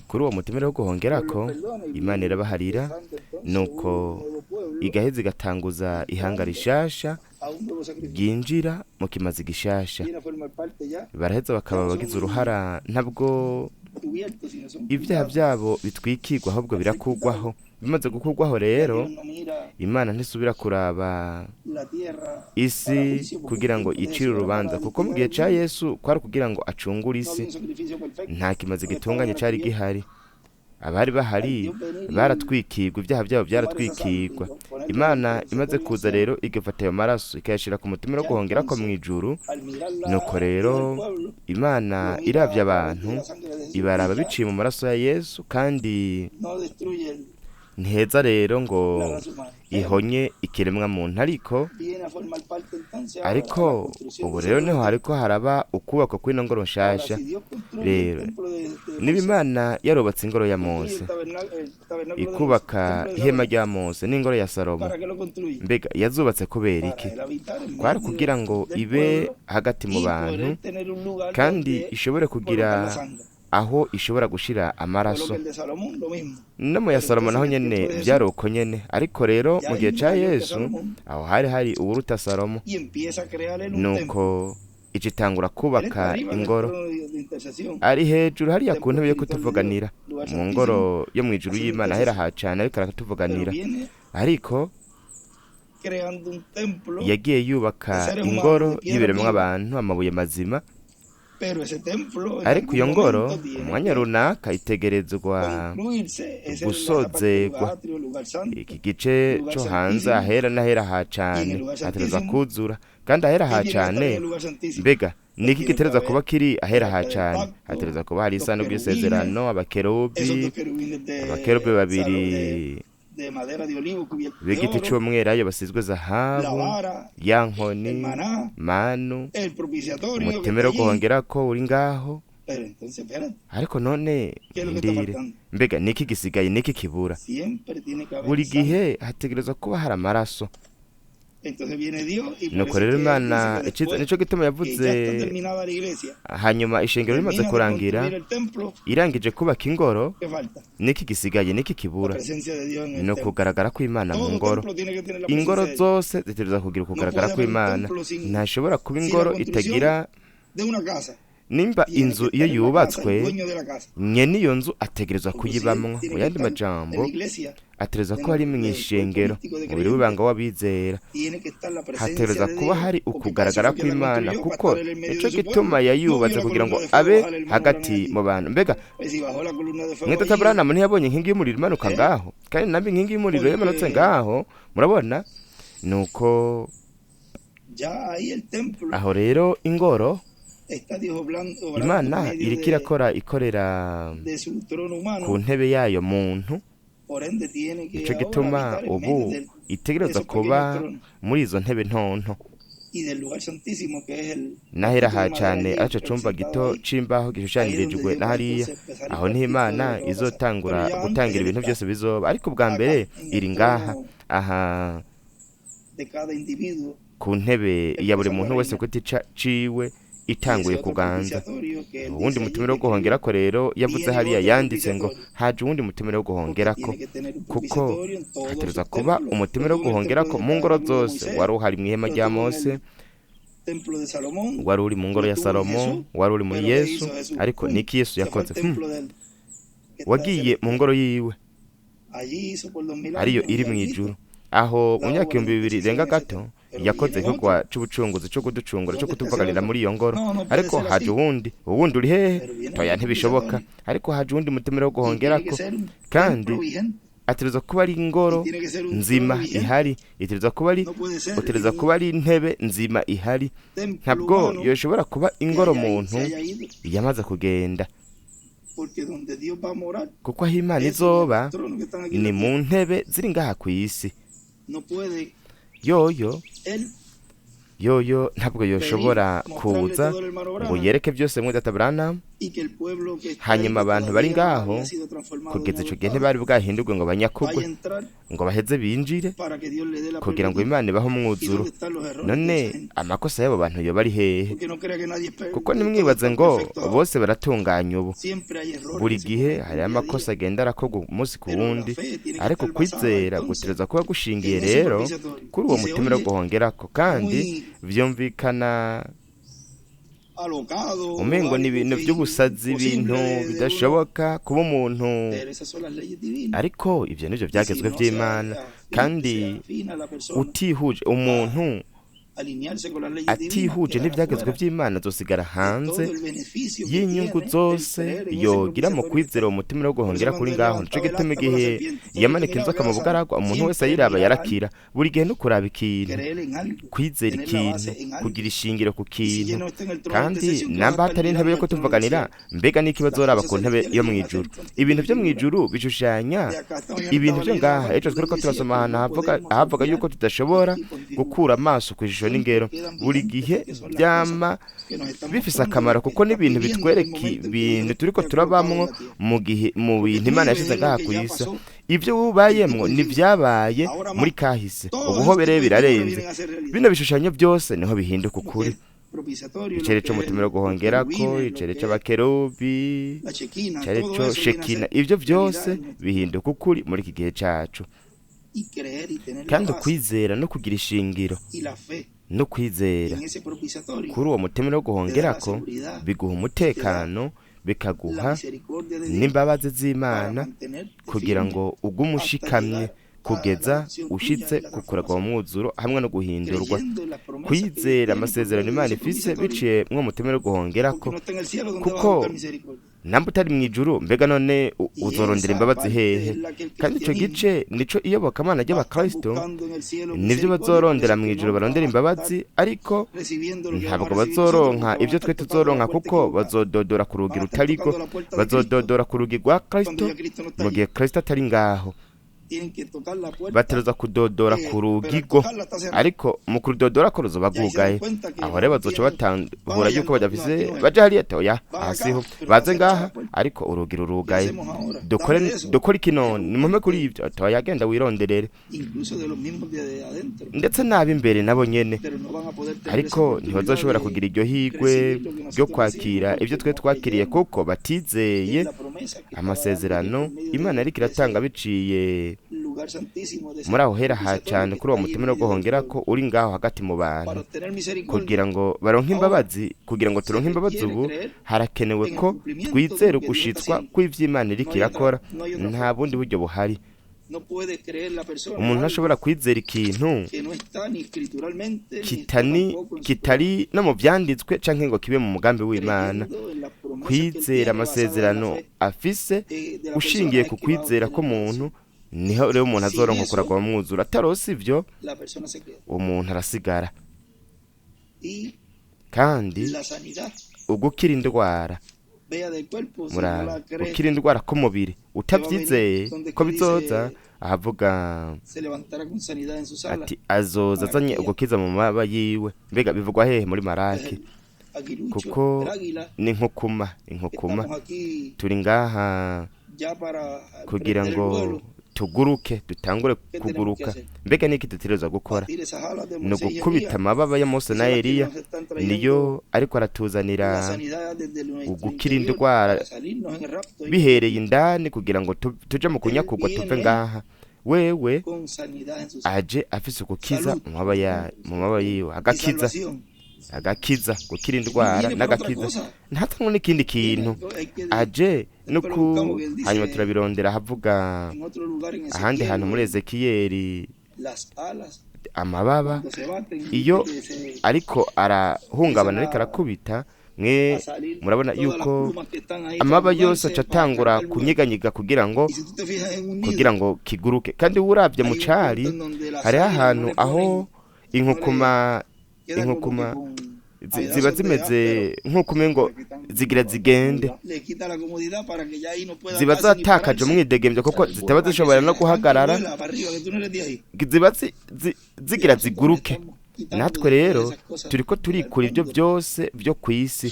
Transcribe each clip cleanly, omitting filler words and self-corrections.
kuri uwo mutemere wo guhongerako Imana irabaharira nuko igaheza igatanguza ihanga rishasha ryinjira mu kimazi gishasha, baraheza bakaba bagize uruhara, ntabwo ibyaha byabo bitwikirwa ahubwo birakugwaho. Bimaze gukugwaho rero Imana ntisubira kuraba isi kugira ngo icire urubanza, kuko mu gihe cya Yesu kwari kugira ngo acungure isi, nta kimazi gitunganye cyari gihari. Abari bahari baratwikirwa, ibyaha byabo byaratwikirwa. Imana imaze kuza rero igafata ayo maraso ikayashyira ku mutima no guhongera ko mu ijuru. Nuko rero Imana iravye abantu ibaraba biciye mu maraso ya Yesu, kandi ntiheza rero ngo ihonye ikiremwa muntu, ariko ubu rero niho hariko haraba ukubakwa kw'ino ngoro nshasha. Rero niba Imana yarubatse ingoro ya Mose, ikubaka ihema rya Mose n'ingoro ya Salomo, mbega yazubatse kubera iki? Kwari kugira ngo ibe hagati mu bantu kandi ishobore kugira aho ishobora gushira amaraso. No mu ya Salomo naho nyene byari uko nyene, ariko rero mu gihe ca Yesu aho hari uwuruta Salomo. Nuko icitangura kubaka ingoro ari hejuru hariya ku ntebe yo kutuvuganira, mu ngoro yo mu ijuru y'Imana hera hacana ariko aratuvuganira. Ariko yagiye yubaka ingoro y'ibiremwa abantu, amabuye mazima. Ariko iyo ngoro umwanya runaka itegerezwa gusozegwa. Iki gice cyo hanze ahera n'ahera hacane hatereza kuzura, kandi ahera hacane, mbega niki gitereza kuba kiri ahera hacane? Hatereza kuba hari isanduku y'isezerano, abakerubi babiri b'igiti cy'umwera ayo basizwe zahabu, ya nkoni, manu, umutemere wo guhongera ko uri ngaho. Ariko none ndire, mbega niki gisigaye, niki kibura? Buri gihe hategerezwa kuba hari amaraso. Nuko rero Imana nico gituma yavuze hanyuma ishengero rimaze kurangira, irangije kubaka ingoro, niki gisigaye, niki kibura? No kugaragara kw'Imana mu ngoro. Ingoro zose zitegerezwa kugira kugaragara kw'Imana. Ntashobora kuba ingoro itagira, nimba inzu iyo yubatswe, nyene iyo nzu ategerezwa kuyibamwo. Mu yandi majambo, ategerezwa ko hari mw'ishengero, umubiri w'ibanga w'abizera, hategerezwa kuba hari ukugaragara kw'Imana, kuko nico gituma yayubatse kugira ngo abe hagati mu bantu. Mbega mwita Aburahamu ntiyabonye inkingi y'umuriro imanuka ngaho? Kandi nambi inkingi y'umuriro yamanutse ngaho, murabona? Nuko aho rero ingoro Imana iriko ikorera ku ntebe yayo muntu. Ico gituma ubu itegereza kuba muri izo ntebe ntonto. Nahera hacane aco cumba gito c'imbaho gishushanyirijwe na hariya, aho niho Imana izotangura gutangira ibintu byose bizoba. Ariko bwa mbere iri ngaha, aha ku ntebe ya buri muntu wese ku giti ciwe itanguye kuganza. Uwundi mutemere wo guhongerako rero yavuze hariya, yanditse ngo haje uwundi mutemere wo guhongerako, kuko hategerezwa kuba umutemere wo guhongerako mu ngoro zose. Wari uhari mu ihema rya Mose, wari uri mu ngoro ya Salomo, wari uri muri Yesu. Ariko niki Yesu yakoze? Wagiye mu ngoro yiwe ariyo iri mu ijuru. Aho mu myaka 2000 irenga gato yakoze igikorwa c'ubucunguzi cyo kuducungura, cyo kutuvuganira muri iyo ngoro. Ariko haje uwundi uri hehe? Toya, ntibishoboka. Ariko haje uwundi mutemere wo guhongerako, kandi ategerezwa kuba ari ingoro nzima ihari, utegerezwa kuba ari intebe nzima ihari. Ntabwo yoshobora kuba ingoro muntu yamaze kugenda, kuko aho Imana izoba ni mu ntebe ziri ngaha ku isi. Yoyo yoyo ntabwo yoshobora kuza ngo yereke byose muri data Branham, hanyuma abantu bari ngaho kugeza icyo gihe ntibari bwahindurwe ngo banyakugwe ngo baheze binjire kugira ngo Imana ibahe umwuzuro. none amakosa y'abo bantu yo bari hehe? kuko nimwibaze ngo bose baratunganya ubu, buri gihe hari amakosa agenda arakorwa umunsi ku wundi, ariko kwizera gutereza kuba gushingiye rero kuri uwo mutima wo guhongerako, kandi vyumvikana umengo ni ibintu by'ubusazi, ibintu bidashoboka kuba umuntu, ariko ibyo nivyo byagezwe vy'Imana. kandi utihuje umuntu atihuje n'ibyagezwe by'Imana azosigara hanze y'inyungu zose yogira mu kwizera uwo mutima wo guhongera kuri ngaho. Nico gituma igihe yamanika inzoka mu bugaragwa umuntu wese ayiraba yarakira. Buri gihe no kuraba ikintu, kwizera ikintu, kugira ishingiro ku kintu, kandi namba hatari intebe yo kutuvuganira, mbega niki bazoraba ku ntebe yo mu ijuru? Ibintu byo mu ijuru bishushanya ibintu byo ngaha. Ejo twari ko turasoma ahantu havuga yuko tudashobora gukura amaso ku ishusho n'ingero. Buri gihe byama bifise akamaro, kuko n'ibintu bitwereka ibintu turiko turabamwo mu bintu Imana yashize ngaha ku isi. Ibyo ubayemwo ni vyabaye muri kahise, ubuho rero birarenze. Bino bishushanyo byose niho bihinduka ukuri. Icere cyo mutima wo guhongerako, icere cy'abakerubi, icere cyo shekina, ibyo byose bihinduka ukuri muri iki gihe cacu. Kandi kwizera no kugira ishingiro no kwizera kuri uwo mutima wo guhongerako biguha umutekano, bikaguha n'imbabazi z'Imana kugira ngo ugume ushikamye kugeza ushitse kukuragwa mu mwuzuro hamwe no guhindurwa. Kwizera amasezerano Imana ifise biciye mwo mutima wo guhongerako, kuko namba utari mu ijuru, mbega none uzorondera imbabazi hehe? Kandi ico gice nico iyobokamana ry'abakristo nivyo bazorondera mu ijuru, barondera imbabazi, ariko ntabwo bazoronka ibyo twe tuzoronka, kuko bazododora ku rugi rutariko, bazododora ku rugi rwa Kristo mu gihe Kristo atari ngaho. Bateruza kudodora ku rugigo, ariko mu kudodora ko ruzoba rwugaye. Aho rero bazoca batahura yuko badafise baje hariya toya hasiho baze ngaha, ariko urugi rurugaye. Dukore iki none? Nimume kuri ibyo toya, genda wironderere. Ndetse nabi imbere nabo nyene, ariko ntibazoshobora kugira iryo higwe ryo kwakira ibyo twe twakiriye, kuko batizeye amasezerano Imana ariko iratanga biciye muri aho hera ha cyane kuri uwo mutima wo guhongerako uri ngaho hagati mu bantu, kugira ngo baronke imbabazi. Kugira ngo turonke imbabazi ubu harakenewe ko twizera ugushitswa kw'ivy'Imana iriko irakora, nta bundi buryo buhari. Umuntu ntashobora kwizera ikintu kitari no mu vyanditswe canke ngo kibe mu mugambi w'Imana. Kwizera amasezerano afise ushingiye ku kwizera ko muntu, niho rero umuntu azoronka kuragwa mu mwuzuro. Atarose ivyo umuntu arasigara. Kandi ugukira indwara, muraba ukira indwara k'umubiri utavyizeye ko bizoza, ahavuga ati azoza azanye ugukiza mu mababa yiwe. Mbega bivugwa hehe? Muri Maraki. Kuko ni inkukuma turi ngaha kugira ngo tuguruke, dutangure kuguruka. Mbega niki dutegerezwa gukora? No gukubita amababa ya Mose na Eliya, niyo ariko aratuzanira ugukira indwara bihereye indani, kugira ngo tuje mu kunyakugwa tuve ngaha. Wewe aje afise ugukiza mu mababa yiwe, agakiza gukira indwara n'agakiza, ntatamwe n'ikindi kintu. Aje nuko hanyuma turabirondera, havuga ahandi hantu muri Ezekiyeli amababa iyo ariko arahungabana, ariko arakubita, mwe murabona yuko amababa yose acatangura kunyiganyiga kugira ngo kiguruke. Kandi uravye mu cari hariho ahantu aho inkukuma ziba zimeze nk'uko umengo zigira zigende, ziba zatakaje umwidegemvyo, kuko zitaba zishobora no guhagarara, ziba zigira ziguruke. natwe rero turiko turikura ibyo byose byo ku isi,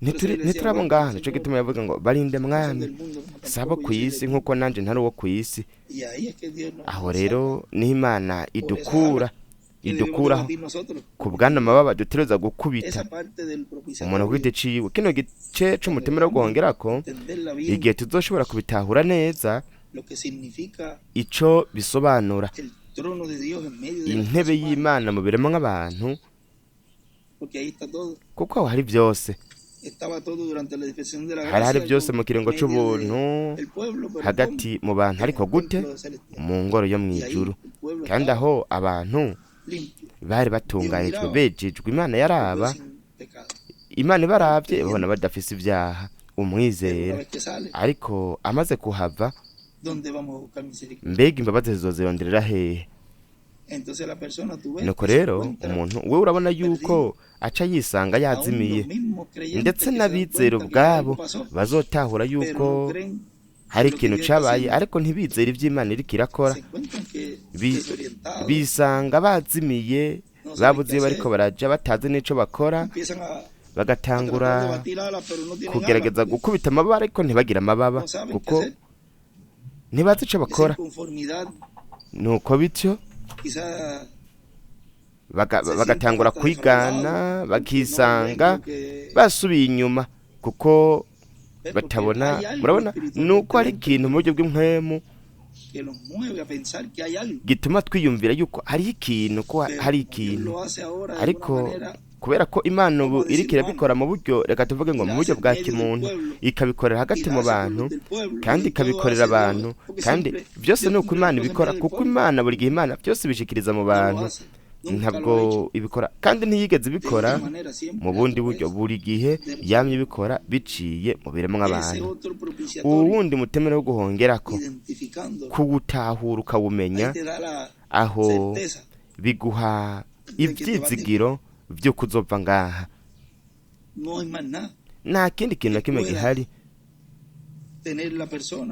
ntiturabo ngaha. Nico gituma yavuga ngo barinde mwami, sabo ku isi nk'uko nanje ntari uwo ku isi. Aho rero niho Imana idukuraho ku bwana mababa dutegerezwa gukubita umuntu ku giti ciwe. Kino gice c'umutemero wo guhongerako, igihe tuzoshobora kubitahura neza ico bisobanura intebe y'Imana mu biremwa nk'abantu, kuko aho hari byose, hari byose mu kiringo c'ubuntu hagati mu bantu, ariko gute mu ngoro yo mw'ijuru. Kandi aho abantu bari batunganijwe bejejwe, Imana yaraba, Imana ibaravye ibona badafise ibyaha, umwizera. Ariko amaze kuhava, mbega imbabazi zizozironderera hehe? Nuko rero umuntu we urabona yuko aca yisanga yazimiye, ndetse n'abizera ubwabo bazotahura yuko hari ikintu cabaye, ariko ntibizera ivy'Imana iriko irakora, bisanga bazimiye, babuze iyo bariko baraja, batazi n'ico bakora, bagatangura kugerageza gukubita amababa, ariko ntibagira amababa kuko ntibazi ico bakora. Nuko bityo bagatangura kwigana, bakisanga basubiye inyuma kuko batabona. Murabona nuko hari ikintu mu buryo bw'impwemu gituma twiyumvira yuko hari ikintu, ko hari ikintu, ariko kubera ko Imana ubu iriko irabikora mu buryo, reka tuvuge ngo mu buryo bwa kimuntu, ikabikorera hagati mu bantu kandi ikabikorera abantu, kandi byose ni uko Imana ibikora, kuko Imana buri gihe Imana byose bishikiriza mu bantu, ntabwo ibikora kandi ntiyigeze ibikora mu bundi buryo. Buri gihe yamye ibikora biciye mu biremwa abantu. Uwundi mutemero wo guhongerako, kuwutahura ukawumenya, aho biguha ivyizigiro vyo kuzova ngaha. Nta kindi kintu na kimwe gihari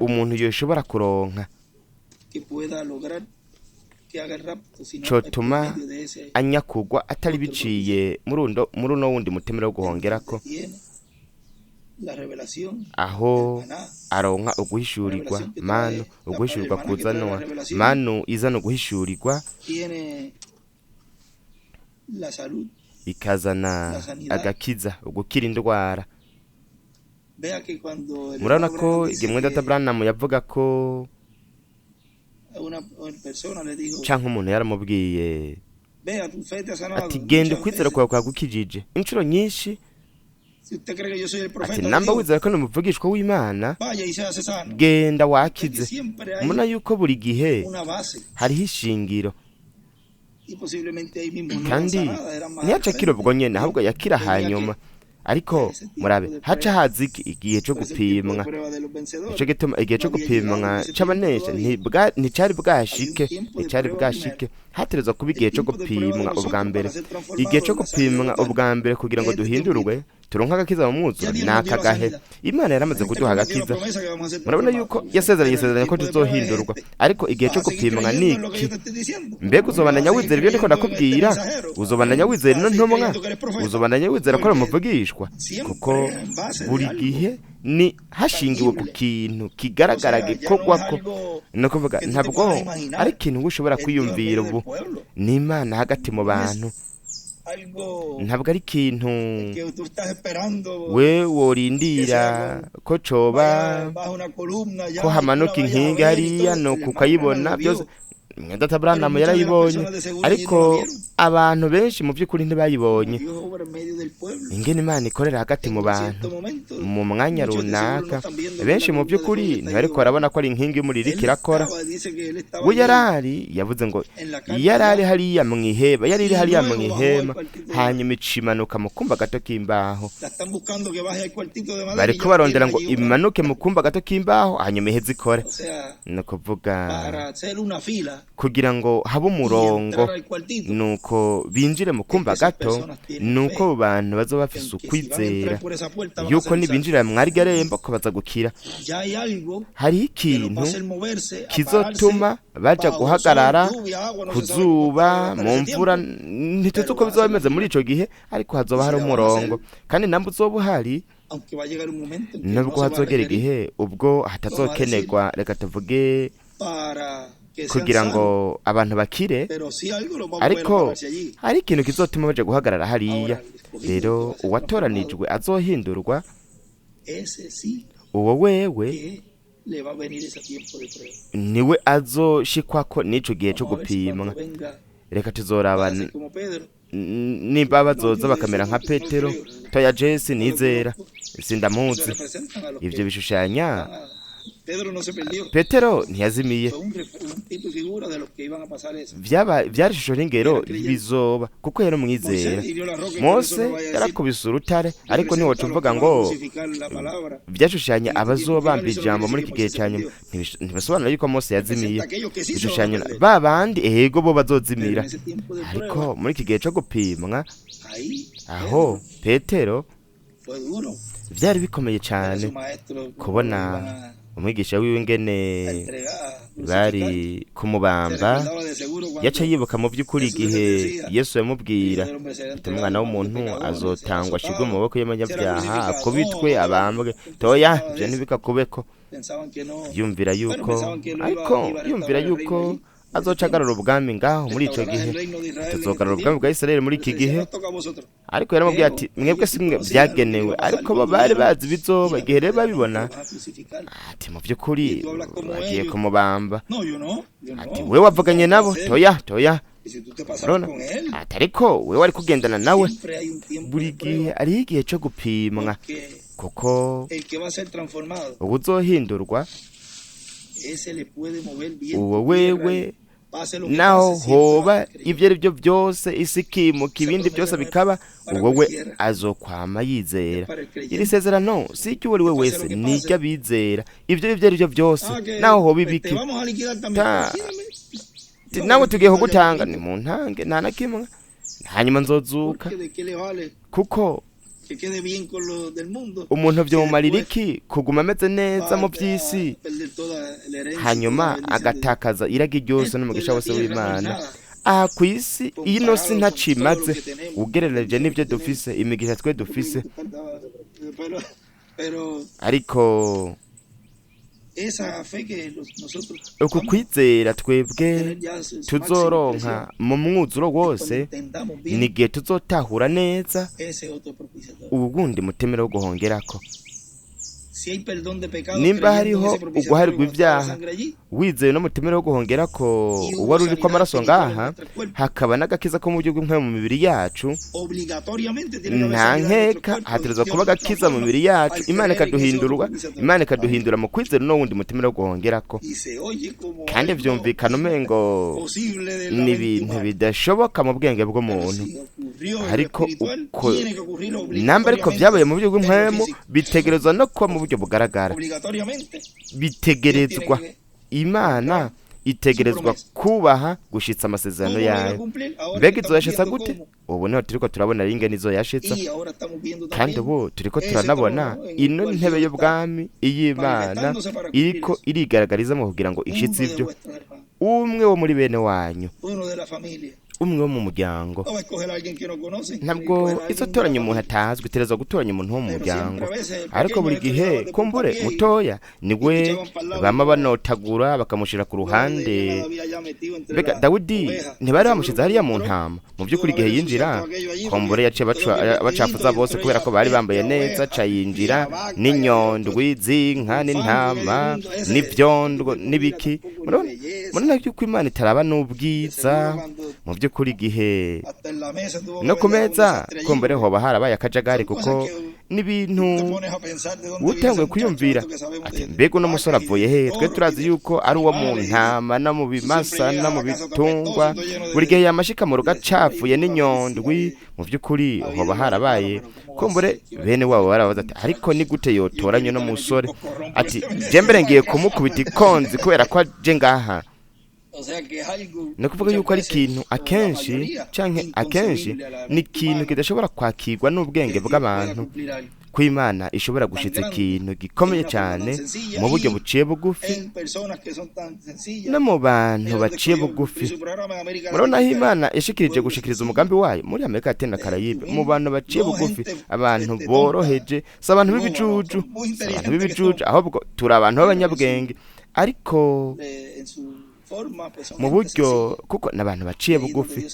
umuntu yoshobora kuronka cotuma anyakugwa atari biciye muri uno wundi mutemero wo guhongerako, aho aronka uguhishurirwa manu, uguhishurirwa kuzanwa manu, izana uguhishurirwa ikazana agakiza, ugukira indwara. Murabona ko igihe mwenda Abraham yavuga ko canke umuntu yaramubwiye ati genda ukwizera kwawe kwagukijije inshuro nyinshi, ati namba wizera ko n'umuvugishwa w'Imana, genda wakize. Muna yuko buri gihe hariho ishingiro, kandi ntiyaca akira ubwo nyene, ahubwo yakira hanyuma. Ariko murabe haca hazi igihe cyo gupimwa, ico gituma igihe cyo gupimwa c'abanesha nticari bwashike, haterezwa kuba igihe cyo gupimwa ubwa mbere. Igihe cyo gupimwa ubwa mbere kugira ngo duhindurwe turonka agakiza mu mwuzuro nakagahe. Imana yaramaze kuduha agakiza. Murabona yuko yasezeranye ko tuzohindurwa, ariko igihe cyo gupimwa niki? Mbega uzobandanya wizera ibyo ndiko ndakubwira? Uzobandanya wizera ino ntumwa? Uzobandanya wizera ko ramuvugishwa? Kuko buri gihe ni hashingiwe ku kintu kigaragara gikorwako. No kuvuga ntabwo ari ikintu ushobora kwiyumvira ubu, ni Imana hagati mu bantu. Ntabwo ari ikintu we worindira ko coba ko hamanuka inkingi hariya no kukayibona byose. Mwenda Abraham yarayibonye, ariko abantu benshi mu by'ukuri ntibayibonye. Ingene Imana ikorera hagati mu bantu mu mwanya runaka, benshi mu by'ukuri ntibariko barabona ko ari inkingi y'umuriro ikirakora. We yarari yavuze ngo yarari hariya mwiheba, yariri hariya mwihema, hanyuma icimanuka mu kumba gato k'imbaho. Bariko barondera ngo imanuke mu kumba gato k'imbaho hanyuma iheze ikore. No kuvuga kugira ngo habe umurongo nuko binjire mu kumba gato, nuko abo bantu bazoba bafise ukwizera yuko nibinjira mwaryo rembo ko baza gukira. Hariho ikintu kizotuma baja guhagarara ku zuba, mu mvura, ntituzi uko bizoba bimeze muri ico gihe, ariko hazoba hari umurongo. Kandi namwe uzoba uhari, nubwo hazogera igihe ubwo hatazokenerwa, reka tuvuge kugira ngo abantu bakire, ariko hari ikintu kizotuma baje guhagarara hariya. Rero uwatoranijwe azohindurwa, uwo wewe niwe azoshikwako n'ico gihe co gupimwa. Reka tuzorabana nimba bazoza bakamera nka Petero, toya Jesi nizera sindamuzi. Ivyo bishushanya Petero ntiyazimiye, vyari ishusho n'ingero bizoba, kuko yari umwizera. Mose yarakubise urutare, ariko ntiwoca uvuga ngo vyashushanya abazobamba ijambo muri iki gihe ca nyuma. Ntibasobanura yuko Mose yazimiye, bishushanya ba bandi ehego bo bazozimira. Ariko muri iki gihe co gupimwa, aho Petero vyari bikomeye cane kubona umwigisha wiwe ingene bari kumubamba. Yaca yibuka mu by'ukuri igihe Yesu yamubwira ati umwana w'umuntu azotangwa ashirwe mu maboko y'abanyabyaha, akubitwe, abambwe. Toya, ivyo ntibikakubeko. Yumvira yuko azocagarura ubwami ngaho muri ico gihe, tuzogarura ubwami bwa Isirayeli muri iki gihe. Ariko yaramubwiye ati mwebwe simwe byagenewe, ariko bo bari bazi bizoba. Igihe rero babibona ati mu by'ukuri bagiye kumubamba. Ati wewe wavuganye nabo? Toya. Urabona? Ati ariko wewe wari kugendana nawe. Buri gihe ari igihe cyo gupimwa, kuko ubuzohindurwa uwo wewe, naho hoba ibyo ari byo byose, isi ikimuka, ibindi byose bikaba, wowe azokwama yizera. Iri sezerano si icyo uwo wese, ni iry'abizera. Ibyo ari byo byose, naho hoba ibiki, nawe tugiye kugutanga, ni mu ntange nta na kimwe, hanyuma nzozuka. Kuko umuntu vyomumarira iki kuguma ameze neza mu by'isi, hanyuma agatakaza iragi ryose n'umugisha wose w'Imana? Aha ku isi ino si ntacimaze ugereranije n'ibyo dufise, imigisha twe dufise. Ariko uku kwizera twebwe tuzoronka mu mwuzuro wose, ni igihe tuzotahura neza ubundi mutemero wo guhongerako. Nimba hariho uguharirwa ibyaha, wizeye no mutemero wo guhongerako uwari uriko amaraso ngaha, hakaba n'agakiza ko mu buryo bw'imwe mu mibiri yacu, nta nkeka hategerezwa kuba agakiza mu mibiri yacu. Imana ikaduhindura mu kwizera no wundi mutemero wo guhongerako. Kandi vyumvikana umengo ni ibintu bidashoboka mu bwenge bw'umuntu, ariko uko namba ariko vyabaye mu buryo bw'imwemu, bitegerezwa no kuba mu buryo bugaragara. Bitegerezwa, Imana itegerezwa kubaha gushitsa amasezerano yayo. Mbega izoyashitsa gute? Ubu niho turiko turabona ingene izoyashitsa, kandi ubu turiko turanabona ino ntebe y'ubwami iy'Imana iriko irigaragarizamo kugira ngo ishitse ivyo. Umwe wo muri bene wanyu, umwe wo mu muryango, ntabwo izotoranya umuntu atazwi, iterezwa gutoranya umuntu wo mu muryango. Ariko buri gihe kumbure mutoya niwe bama banotagura bakamushira ku ruhande. Mbega Dawidi ntibari bamushize hariya mu ntama? Mu by'ukuri igihe yinjira, kumbure yaciye bacafuza bose kubera ko bari bambaye neza. Ca yinjira n'inyondwi z'inka n'intama n'ivyondwo n'ibiki. Murabona yuko Imana itaraba n'ubwiza. Mu by'ukuri igihe no ku meza kumbure hoba harabaye akajagari, kuko n'ibintu utanguye kwiyumvira ati mbega uno musore avuye he? Twe turazi yuko ari uwo mu ntama no mu bimasa no mu bitungwa. Buri gihe yamashika mu rugo acafuye n'inyondwi. Mu by'ukuri hoba harabaye kumbure bene wabo barabaza ati ariko ni gute yotoranye no musore? Ati je mbere ngiye kumukubita ikonzi kubera ko aje ngaha. ni ukuvuga yuko ari ikintu akenshi ni ikintu kidashobora kwakirwa n'ubwenge bw'abantu, ko Imana ishobora gushitsa ikintu gikomeye cyane mu buryo buciye bugufi no mu bantu baciye bugufi. Murabona aho Imana yashikirije gushikiriza umugambi wayo muri Amerika Latine na Karayibe, mu bantu baciye bugufi, abantu boroheje, si abantu b'ibijuju, ahubwo turi abantu b'abanyabwenge, ariko mu buryo kuko n'abantu baciye bugufi.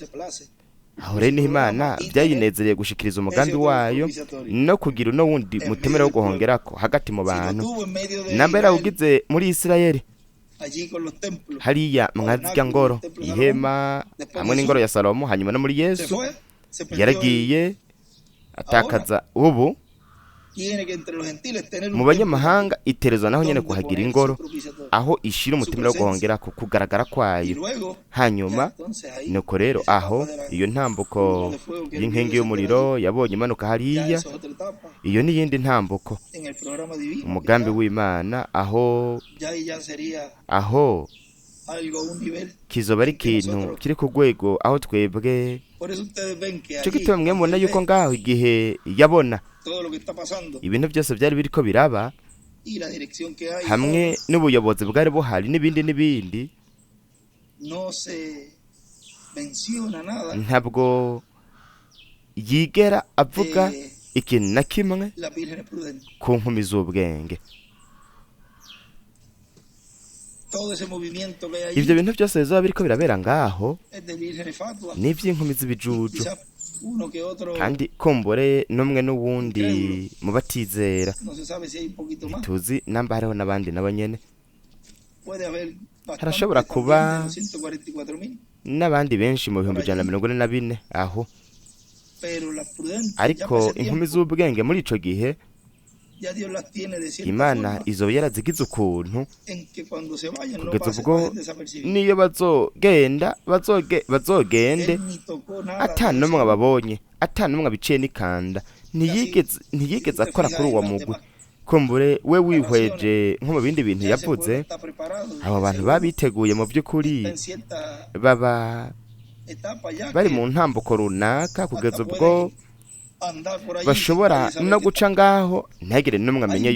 Aho rero Imana byayinezereye gushikiriza umugambi wayo no kugira uno wundi mutemera wo guhongerako hagati mu bantu. Namba yarawugize muri Isirayeli hariya mwazirya ngoro, ihema hamwe n'ingoro ya Salomo, hanyuma no muri Yesu yaragiye atakaza ubu mu banyamahanga, iterezwa naho nyene kuhagira ingoro aho ishira umutemera wo guhongerako kugaragara kwayo. Hanyuma nuko rero aho iyo ntambuko y'inkingi y'umuriro yabonye imanuka hariya, iyo ni yindi ntambuko umugambi w'Imana, aho kizoba ari ikintu kiri ku rwego aho twebwe cyo gituma mwe mubona yuko ngaho igihe yabona ibintu byose byari biriko biraba hamwe n'ubuyobozi bwari buhari n'ibindi, ntabwo yigera avuga ikintu na kimwe ku nkumi z'ubwenge. Ibyo bintu byose bizoba biriko birabera ngaho ni iby'inkumi z'ibijuju, kandi kumbure n'umwe n'uwundi mu batizera, ntituzi namba hariho n'abandi nabo nyene, harashobora kuba n'abandi benshi mu 144 aho, ariko inkumi z'ubwenge muri ico gihe Imana izoba yarazigize ukuntu kugeza ubwo niyo bazogende ata n'umwe ababonye, ata n'umwe abiciye n'ikanda, ntiyigeze akora kuri uwo mugwi. Kumbure we wihweje nko mu bindi bintu yavuze, abo bantu babiteguye mu by'ukuri baba bari mu ntambuko runaka kugeza ubwo bashobora no guca ngaho ntagire n'umwe amenye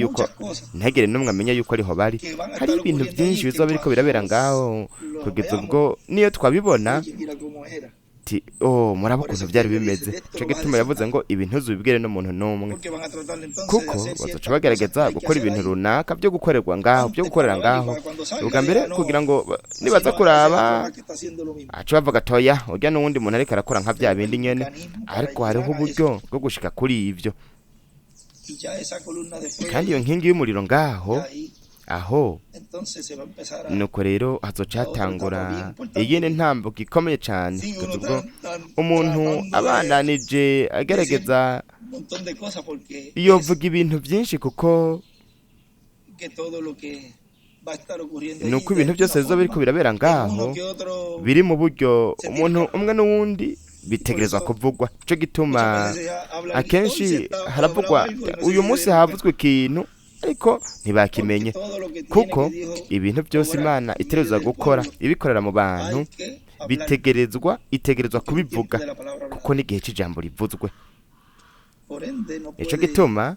yuko ariho bari. Hari ibintu byinshi bizoba biriko birabera ngaho kugeza ubwo niyo twabibona muraba ukuntu byari bimeze. Cyo gituma yavuze ngo ibintu uzubibwire n'umuntu n'umwe, kuko bazoca bagerageza gukora ibintu runaka byo gukorera ngaho ubwa mbere, kugira ngo nibaza kuraba aca bavuga toya urya n'uwundi muntu ariko arakora nka bya bindi nyene, ariko hariho uburyo bwo gushika kuri ivyo. Kandi iyo nkingi y'umuriro ngaho aho nuko rero hazoca hatangura iyindi ntambuko ikomeye cyane, kugeza ubwo umuntu abandanije agerageza yovuga ibintu byinshi, kuko nuko ibintu byose bizoba biriko birabera ngaho biri mu buryo umuntu umwe n'uwundi bitegerezwa kuvugwa. Cyo gituma akenshi haravugwa uyu munsi havuzwe ikintu ariko ntibakimenye, kuko ibintu byose Imana iterezwa gukora ibikorera mu bantu itegerezwa kubivuga, kuko n'igihe cy'ijambo rivuzwe. Ico gituma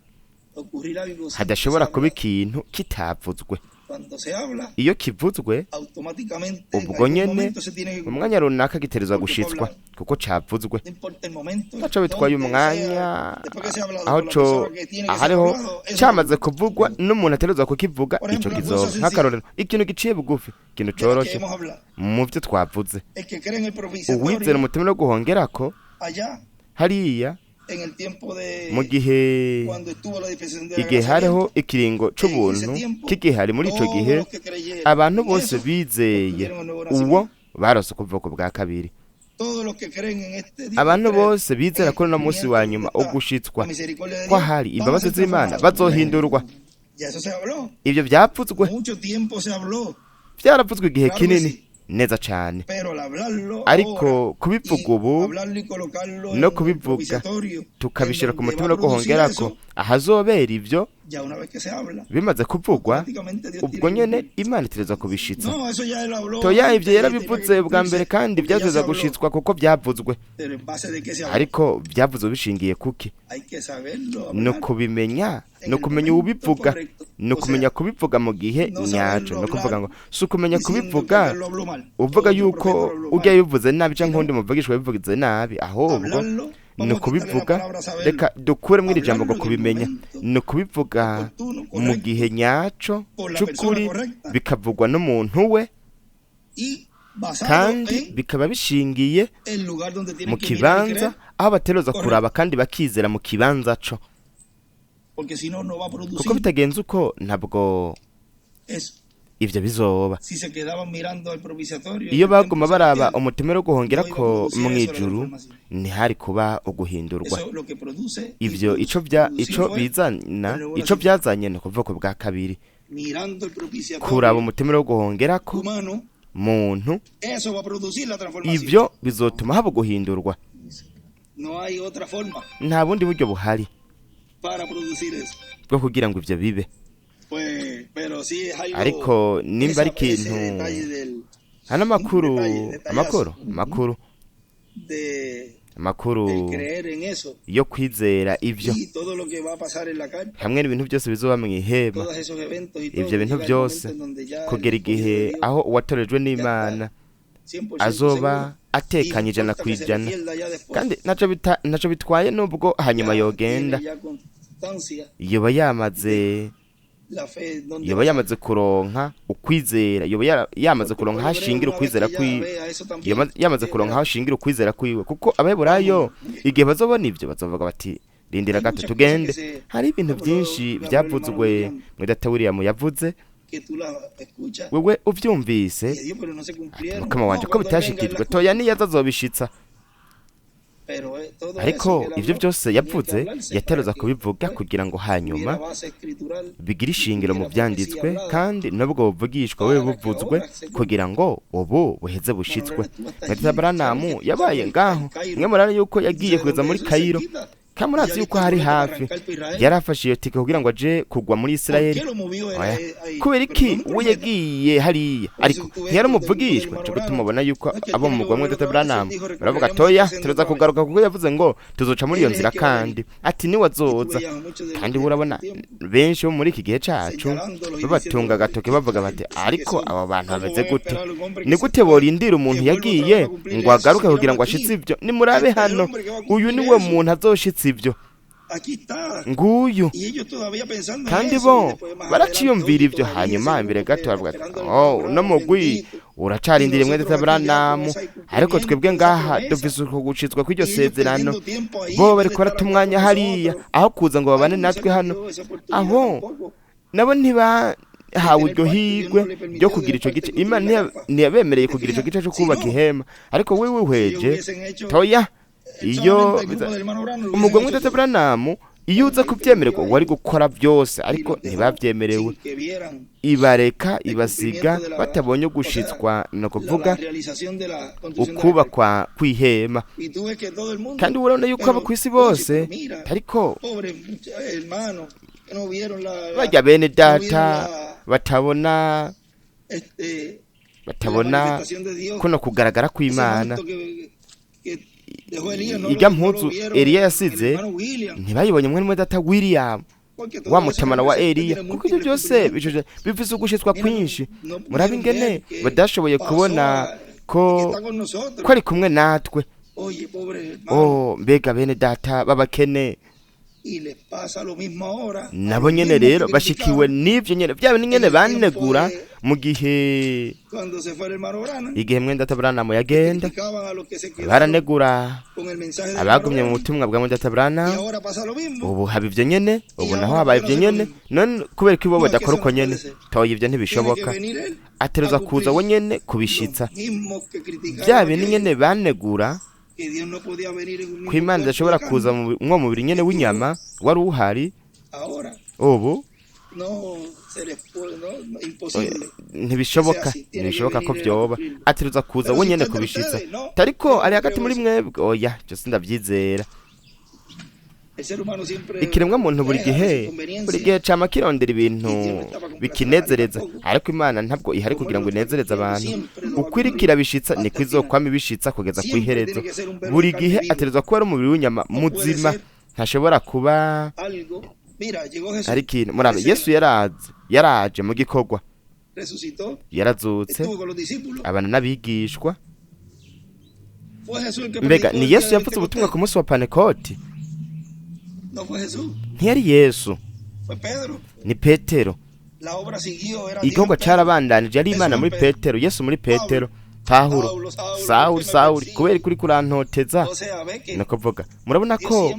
hadashobora kuba ikintu kitavuzwe. Iyo kivuzwe ubwo nyene umwanya runaka giterezwa gushitswa, kuko cavuzwe. Naco bitwaye umwanya aho hariho cyamaze kuvugwa n'umuntu aterezwa kukivuga, ico kizoba nk'akarorero ikintu giciye bugufi, ikintu coroshe mu byo twavuze. Uwizera umutima no guhongerako hariya mu gihe hariho ikiringo c'ubuntu kigihari, muri ico gihe abantu bose bizeye uwo barose kuvuka bwa kabiri. Abantu bose bizera ko no munsi wa nyuma ugushitswa ko hari imbabazi z'Imana bazohindurwa. Ibyo byapfutswe, byaravuzwe igihe kinini neza cyane, ariko kubivuga ubu no kubivuga tukabishira ku mutima no guhongerako ahazobera ivyo bimaze kuvugwa ubwo nyene Imana itereza kubishitsa. Toya ivyo yarabivuze bwa mbere kandi byateza gushitswa kuko byavuzwe, ariko byavuzwe bishingiye kuki? No kubimenya, no kumenya ubivuga, no kumenya kubivuga mu gihe nyaco. No kuvuga ngo si ukumenya kubivuga uvuga yuko ujya bivuze nabi canke undi muvugishwa bivugize nabi, ahubwo no kubivuga. Reka dukuremwo iri jambo ngo kubimenya, no kubivuga mu gihe nyaco c'ukuri, bikavugwa n'umuntu we kandi bikaba bishingiye mu kibanza aho bategerezwa kuraba kandi bakizera mu kibanza co, kuko bitagenze uko ntabwo ivyo bizoba. Iyo baguma baraba umutemero wo guhongera ko mw'ijuru, ntihari kuba uguhindurwa. Ivyo ico bizana, ico byazanye no kuvuga ko bwa kabiri kuraba umutemero wo guhongera ko muntu, ivyo bizotuma haba guhindurwa. Nta bundi buryo buhari bwo kugira ngo ivyo bibe. Ariko nimba ari ikintu hano amakuru yo kwizera ivyo hamwe n'ibintu byose bizoba mw'ihema, ivyo bintu byose kugera igihe aho uwatorejwe n'Imana azoba atekanye 100%, kandi naco bitwaye nubwo hanyuma yogenda yoba yamaze kuronka ukwizera, yoba yamaze kuronka hashingira ukwizera kwiwe, yamaze kuronka hashingira ukwizera kwiwe. Kuko abaheburayo igihe bazobona ivyo bazovuga bati rindira gato tugende. Hari ibintu byinshi byavuzwe mu Data William yavuze, wewe uvyumvise mukama wanje ko bitashikijwe, toya niyaza azobishitsa. Ariko ivyo byose yavuze yateruza kubivuga kugira ngo hanyuma bigire ishingiro mu byanditswe, kandi nubwo buvugishwa we buvuzwe kugira ngo ubu buheze bushitswe. Dr. Branham yabaye ngaho, mwe murari yuko yagiye kugeza muri Kairo, kamurazi yuko hari hafi, yarafashe iyo tike kugira ngo aje kugwa muri Israeli. Kubera iki we yagiye hariya, ariko ntiyaramuvugishwa cyo gutuma ubona yuko abo mu mugwa mwe Dr. Branham baravuga toya turuza kugaruka, kuko yavuze ngo tuzoca muri iyo nzira, kandi ati ni wazoza. Kandi urabona benshi bo muri iki gihe cacu babatunga gatoke bavuga bati ariko aba bantu bameze gute, ni gute borindira umuntu yagiye ngo agaruke kugira ngo ashitse ivyo? Ni murabe hano, uyu ni we muntu azoshitse ivyo, nguyu. Kandi bo baraciyumvira ivyo, hanyuma imbere gato baravuga no mugwi uracarindiriye mwe Dr. Branham, ariko twebwe ngaha dufise uko gucitswa kw'iryo sezerano. Bo bariko baratumwanya hariya aho kuza ngo babane natwe hano, aho nabo hawe iryo higwe ryo kugira ico gice. Imana ntiyabemereye kugira ico gice cyo kubaka ihema, ariko wewe uhweje toya. Iyo umugwa mwe Dr. Branham iyo uza kubyemererwa wari gukora byose, ariko ntibabyemerewe. Ibareka ibasiga batabonye gushitswa, no kuvuga ukubakwa kw'ihema. Kandi urabona yuko abo kwisi bose, ariko bajya bene data batabona kuno kugaragara kw'Imana. Ijya mpuzu Eliya yasize ntibayibonye mwe Data William wa mutamana wa Eliya, kuko ibyo byose bifise ugushitswa kwinshi. Murabe ingene badashoboye kubona ko ari kumwe natwe. Mbega bene data babakene nabo nyene rero bashikiwe n'ivyo nyene byaba n'ingene banegura mu gihe mwe Dr. Branham yagenda, baranegura abagumye mu butumwa bwa Dr. Branham. Ubu haba ivyo nyene, ubu naho habaye ivyo nyene, none kubera ko ibo badakora uko nyene toye ivyo ntibishoboka. Ateruza kuza we nyene kubishitsa bya bintu nyene banegura ko Imana idashobora kuza mwo mubiri nyene w'inyama wari uhari. Ubu ntibishoboka ko vyoba. Ateruza kuza we nyene kubishitsa, tariko ari hagati muri mwebwe. Oya, cyo sindavyizera. ikiremwa muntu buri gihe cama kirondera ibintu bikinezereza, ariko Imana ntabwo ihari kugira ngo inezereze abantu. Uko iriko irabishitsa niko izokwama ibishitsa kugeza ku iherezo. Buri gihe ategerezwa kuba ari umubiri w'inyama muzima, ntashobora kuba ari ikintu. Murabe, Yesu yaraje mu gikorwa, yarazutse abana n'abigishwa. Mbega ni Yesu yavuze ubutumwa ku munsi wa Pantekoti? Ntiyari Yesu, ni Petero. Igikorwa carabandanije, ari Imana muri Petero, Yesu muri Petero. Pawulo, Sawuli, kubera kuri kurantoteza. No kuvuga, murabona ko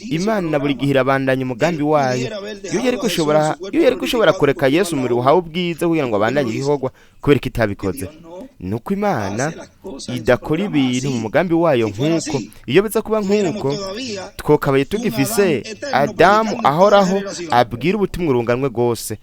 Imana buri gihe irabandanya umugambi wayo. Iyo yari gushobora kureka Yesu muri uhawe ubwiza kugira ngo abandanye igikorwa, kubera kitabikoze. Nuko Imana idakora ibintu mu mugambi wayo nk'uko. Iyo biza kuba nk'uko, twokabaye tugifise Adamu ahoraho abwira ubutumwa urunganwe rwose.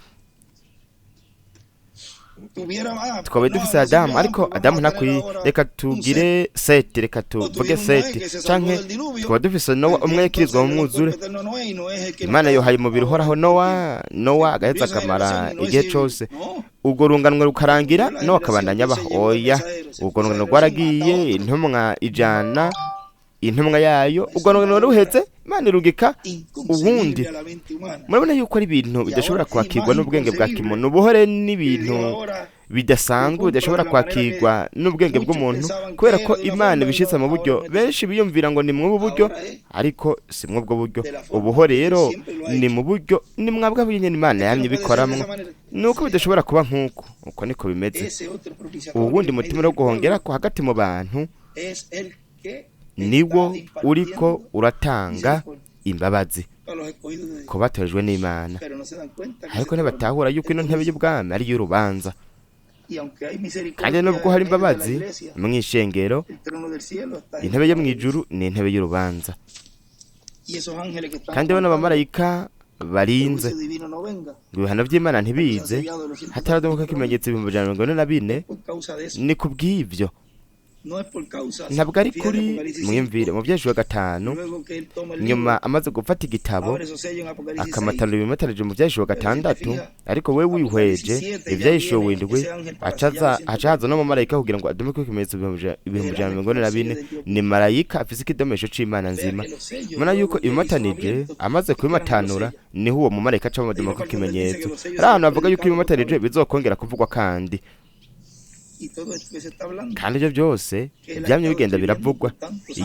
Twabaye dufise Adamu, ariko Adamu ntakwiye. Reka tugire Seti, reka tuvuge Seti, canke twaba dufise Nowa, umwe yakirizwa mu mwuzure. Imana yohaye umubiri uhoraho Nowa agaheza akamara igihe cose. Ubwo runganwe rukarangira, Nowa akabandanya abaho. Oya, ubwo runganwe rwaragiye, intumwa yayo, ubwo runganwe ruheze, Imana irugika ubundi. Murabona yuko ari ibintu bidashobora kwakirwa n'ubwenge bwa kimuntu. Ubuhore n'ibintu bidasanzwe bidashobora kwakirwa n'ubwenge bw'umuntu, kubera ko Imana ibishitse mu buryo benshi biyumvira ngo ni mw'ubu buryo, ariko si mw'ubwo buryo. Ubuhore rero ni mu buryo ni mwabwa bw'inye Imana yamye bikoramwo. Nuko bidashobora kuba nk'uko, uko niko bimeze. Ubundi mutima wo guhongera ko hagati mu bantu niwo uriko uratanga imbabazi ko batojwe n'Imana, ariko ntibatahura yuko ino ntebe y'ubwami ari y'urubanza. Kandi nubwo hari imbabazi mw'ishengero, intebe yo mw'ijuru ni intebe y'urubanza. Kandi bano bamarayika barinze ibihano by'Imana ntibize hataradomoka ikimenyetso 144. Ni kubw'ivyo, ntabwo ari kuri mwimvire. Mu Vyahishuriwe 5, nyuma amaze gufata igitabo akamatanura ibimatanije mu Vyahishuriwe 6, ariko we wihweje Ivyahishuriwe 7, acaza no mu marayika kugira ngo adomeke ikimenyetso 144. Ni marayika afise ikidomesho c'Imana nzima. Muna yuko ibimatanije amaze kubimatanura, niho uwo mu marayika aca badomeka ikimenyetso. Ahantu bavuga yuko ibimatanije bizokongera kuvugwa kandi ibyo byose byamye bigenda biravugwa.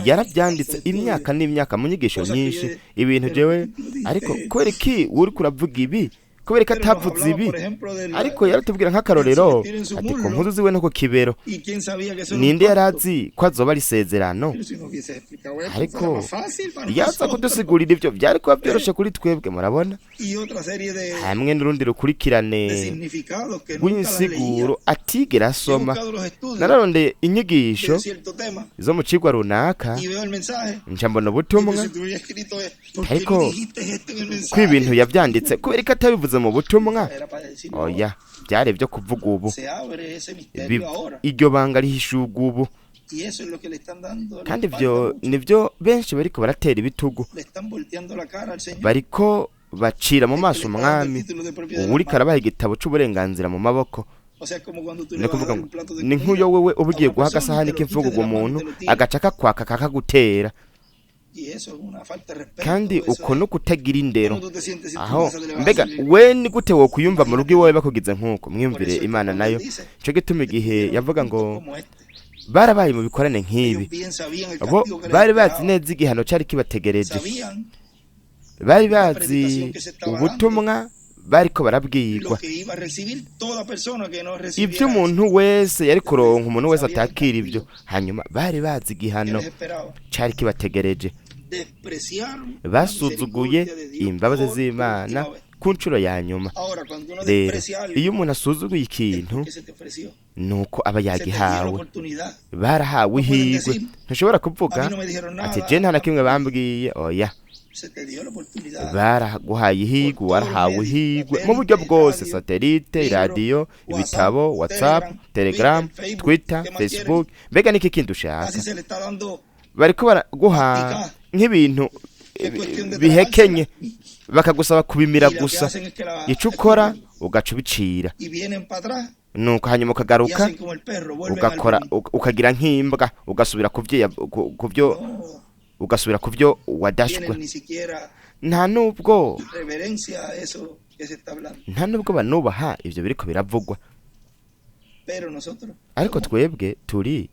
Yarabyanditse imyaka n'imyaka mu nyigisho nyinshi ibintu jewe, ariko kubera iki uri kuravuga ibi, kubera ko atavuze ibi. Ariko yaratubwira nk'akarorero ati ko mpuzu ziwe no ku kibero. Ninde yarazi ko azoba ari isezerano? Ariko yaza kudusigurira ibyo byari kuba byoroshe kuri twebwe. Murabona, hamwe n'urundi rukurikirane rw'insiguro atigera asoma. Nararondeye inyigisho zo mu cigwa runaka, nca mbona ubutumwa, ariko ko ibintu yabyanditse kubera ko atabivuze mu butumwa. Oya, byari byo kuvuga ubu. Iryo banga rihishurwa ubu, kandi ibyo nibyo benshi bariko baratera ibitugu, bariko bacira mu maso umwami. Uri karabaha igitabo c'uburenganzira mu maboko. Ni kuvuga ngo ni nk'uyo wewe ubugiye guha agasahani k'imfungurwa umuntu agaca kakwaka kakagutera. Kandi uko no kutagira indero. Aho mbega we ni gute wo kuyumva mu rugo iwawe bakugize nk'uko? Mwiyumvire Imana nayo. Cyo gituma igihe yavuga ngo barabaye mu bikorane nk'ibi, abo bari bazi neza igihano cyari kibategereje. Bari bazi ubutumwa bariko barabwirwa. Ibyo umuntu wese yari kuronka, umuntu wese atakira ibyo. Hanyuma bari bazi igihano cyari kibategereje. Basuzuguye imbabazi z'Imana ku nshuro ya nyuma. Rero iyo umuntu asuzuguye ikintu, nuko aba yagihawe. Barahawe ihigwe. Ntushobora kuvuga ati je nta na kimwe bambwiye. Oya, baraguhaye ihigwe, warahawe ihigwe mu buryo bwose: satelite, radio, ibitabo, WhatsApp, Telegram, Twitter, Facebook. Mbega niki kindi ushaka? Bariko baraguha nk'ibintu bihekenye bakagusaba kubimira gusa, icyo ukora ugaca ubicira, nuko hanyuma ukagaruka ugakora ukagira nk'imbwa ugasubira ku byo wadashwe. nta nubwo banubaha ibyo biriko biravugwa, ariko twebwe turi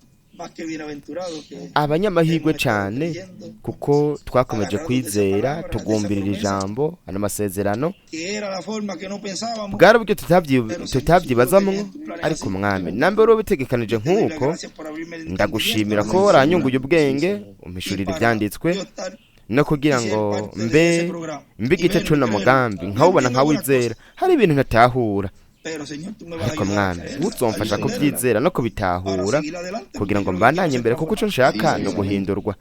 abanyamahirwe cyane kuko twakomeje kwizera tugumbirira ijambo n'amasezerano. bwari uburyo tutabyibazamwo, ariko mwami nambe wari wabitegekanije nk'uko, ndagushimira ko waranyunguye ubwenge umpishurira ibyanditswe no kugira ngo mbe igice cy'uno mugambi nkawubona nkawizera. hari ibintu ntatahura, ariko mwami uzomfasha kubyizera no kubitahura kugira ngo mbandanye imbere, kuko icyo nshaka ni uguhindurwa.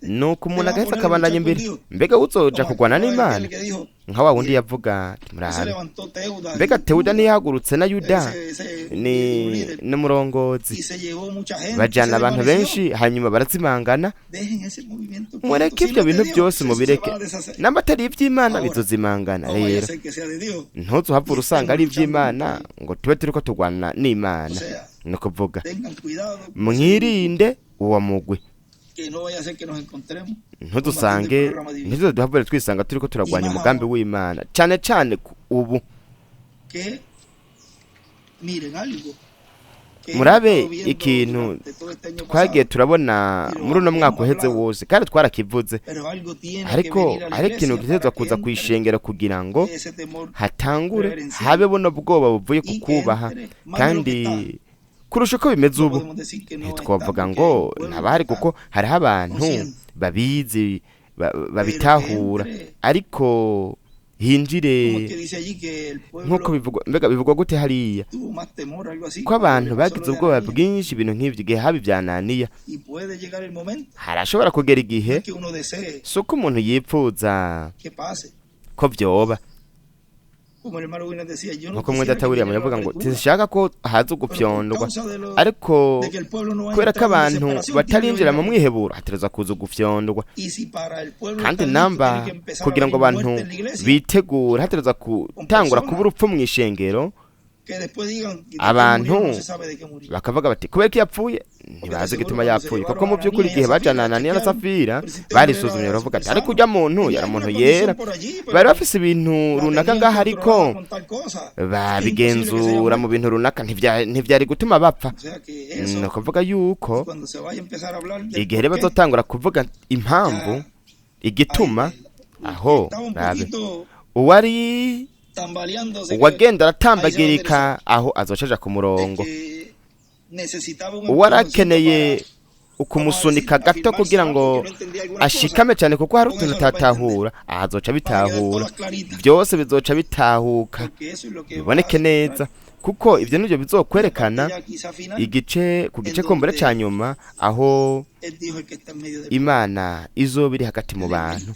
nuko umuntu agahita akabandanya imbere. mbega uzoja kurwana n'Imana nka wa wundi yavuga murahane. mbega Tewuda ntiyahagurutse na Yuda n'umurongozi bajyana abantu benshi hanyuma barazimangana. mureke ibyo bintu byose mubireke, n'amatari y'iby'Imana bizozimangana. rero ntuzuhavure usanga ari iby'Imana ngo tube turi ko turwana n'Imana. ni ukuvuga mwirinde uwo mugwi, ntiduhavure twisanga turi ko turagwanya umugambi w'Imana, cyane cyane ubu. murabe ikintu twagiye turabona muri uno mwaka uheze wose, kandi twarakivuze, ariko hari ikintu gitegerezwa kuza ku ishengero kugira ngo hatangure habe buno bwoba buvuye ku kubaha. kandi kurusha uko bimeze ubu ntitwavuga ngo ntabahari, kuko hariho abantu babizi babitahura, ariko hinjire nk'uko bivugwa. mbega bivugwa gute hariya ko abantu bagize ubwoba bwinshi ibintu nk'ibyo igihe haba ibyananiya? harashobora kugera igihe si uko umuntu yipfuza ko byoba, nk'uko mwenda William yavuga ngo tishaka ko haza ugufyondwa, ariko kubera ko abantu batarinjira mu mwiheburo hatereza kuza ugufyondwa. kandi namba kugira ngo abantu bitegure hatereza gutangura kuba urupfu mu ishengero, abantu bakavuga bati kubera ko yapfuye ntibazi igituma yapfuye, kuko mu by'ukuri igihe bajyana Ananiya na Safira barisuzumye baravuga ati ariko ujya muntu yari umuntu yera. bari bafise ibintu runaka ngaho, ariko babigenzura mu bintu runaka ntibyari gutuma bapfa. ni ukuvuga yuko igihe rero bazotangura kuvuga impamvu igituma, aho uwari uwagenda aratambagirika aho azocaja ku murongo, uwarakeneye ukumusunika gato kugira ngo ashikame cyane, kuko hari utuntu utatahura, aha azoca bitahura, byose bizoca bitahuka biboneke neza, kuko ibyo nibyo bizokwerekana ku gice kumbure cya nyuma, aho Imana izoba iri hagati mu bantu.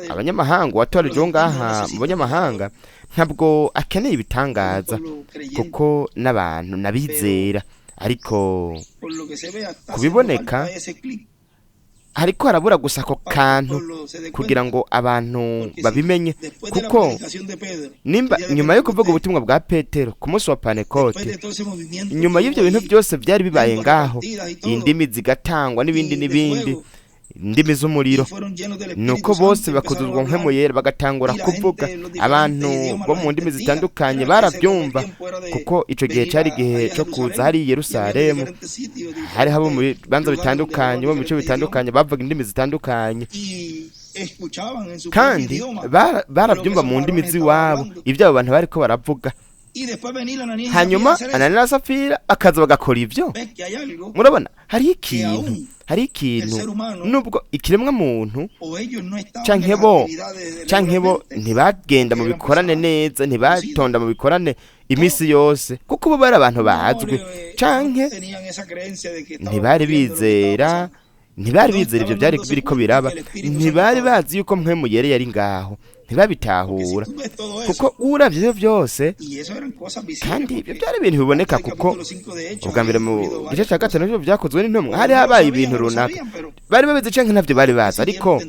abanyamahanga watoreje ngaha mu banyamahanga ntabwo akeneye ibitangaza, kuko n'abantu nabizera, ariko kubiboneka ariko harabura gusa ako kantu kugira ngo abantu babimenye, kuko nimba nyuma yo kuvuga ubutumwa bwa Petero ku munsi wa Pentekote, nyuma y'ibyo bintu byose byari bibaye ngaho, indimi zigatangwa n'ibindi indimi z'umuriro, nuko bose bakuzuzwa nk'emu yera bagatangura kuvuga. abantu bo mu ndimi zitandukanye barabyumva, kuko icyo gihe cyari igihe cyo kuza hari i Yerusalemu, hari habo mu bibanza bitandukanye, bo mu bice bitandukanye bavuga indimi zitandukanye, kandi barabyumva mu ndimi z'iwabo ibyo abo bantu bariko baravuga. hanyuma Ananiya na Safira akaza bagakora ibyo. murabona hari ikintu nubwo ikiremwa muntu canke bo ntibagenda mu bikorane neza, ntibatonda mu bikorane imisi yose, kuko bo bari abantu bazwi, canke ntibari bizera ntibari bizera ibyo byari biriko biraba, ntibari bazi yuko mpwemu yera yari ngaho, ntibabitahura kuko uravye ivyo byose, kandi ibyo byari ibintu biboneka kuko ubwa mbere mu gice cya gatanu n'ibyo byakozwe n'intumwa hari habaye ibintu runaka bari babizi canke ntavyo bari bazi, ariko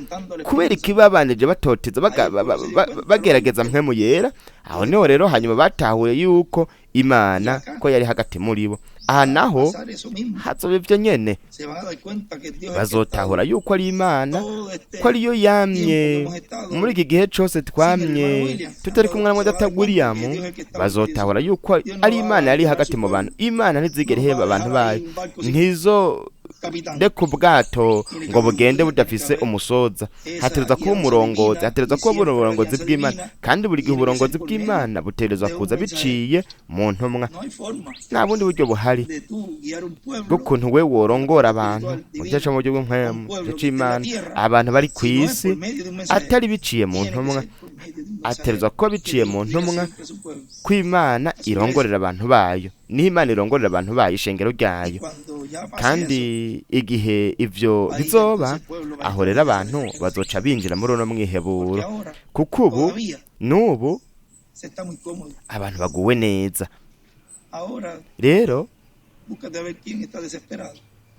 kubera ikibabanije batoteza bagerageza mpwemu yera, aho niho rero hanyuma batahuye yuko Imana ko yari hagati muri bo. Aha naho hazoba ivyo nyene, bazotahura yuko ari Imana, ko ariyo yamye muri iki gihe cose twamye tutari kumwe na Data William. Bazotahura yuko ari Imana yari hagati mu bantu. Imana ntizigera iheba abantu bayo, ntizo ndeka ubwato ngo bugende budafise umusoza. Hategerezwa kuba umurongozi, hategerezwa kuba uburongozi bw'Imana, kandi buri gihe uburongozi bw'Imana butegerezwa kuza biciye mu ntumwa. Nta bundi buryo buhari bw'ukuntu we worongora abantu mu gihe cyo mu buryo bw'Impwemu c'Imana, abantu bari ku isi atari biciye mu ntumwa. Ategerezwa kuba biciye mu ntumwa, ko Imana irongorera abantu bayo. Niho Imana irongorera abantu bayo, ishengero ryayo. Kandi igihe ivyo bizoba, aho rero abantu bazoca binjira muri uno mwiheburo, kuko ubu n'ubu abantu baguwe neza. Rero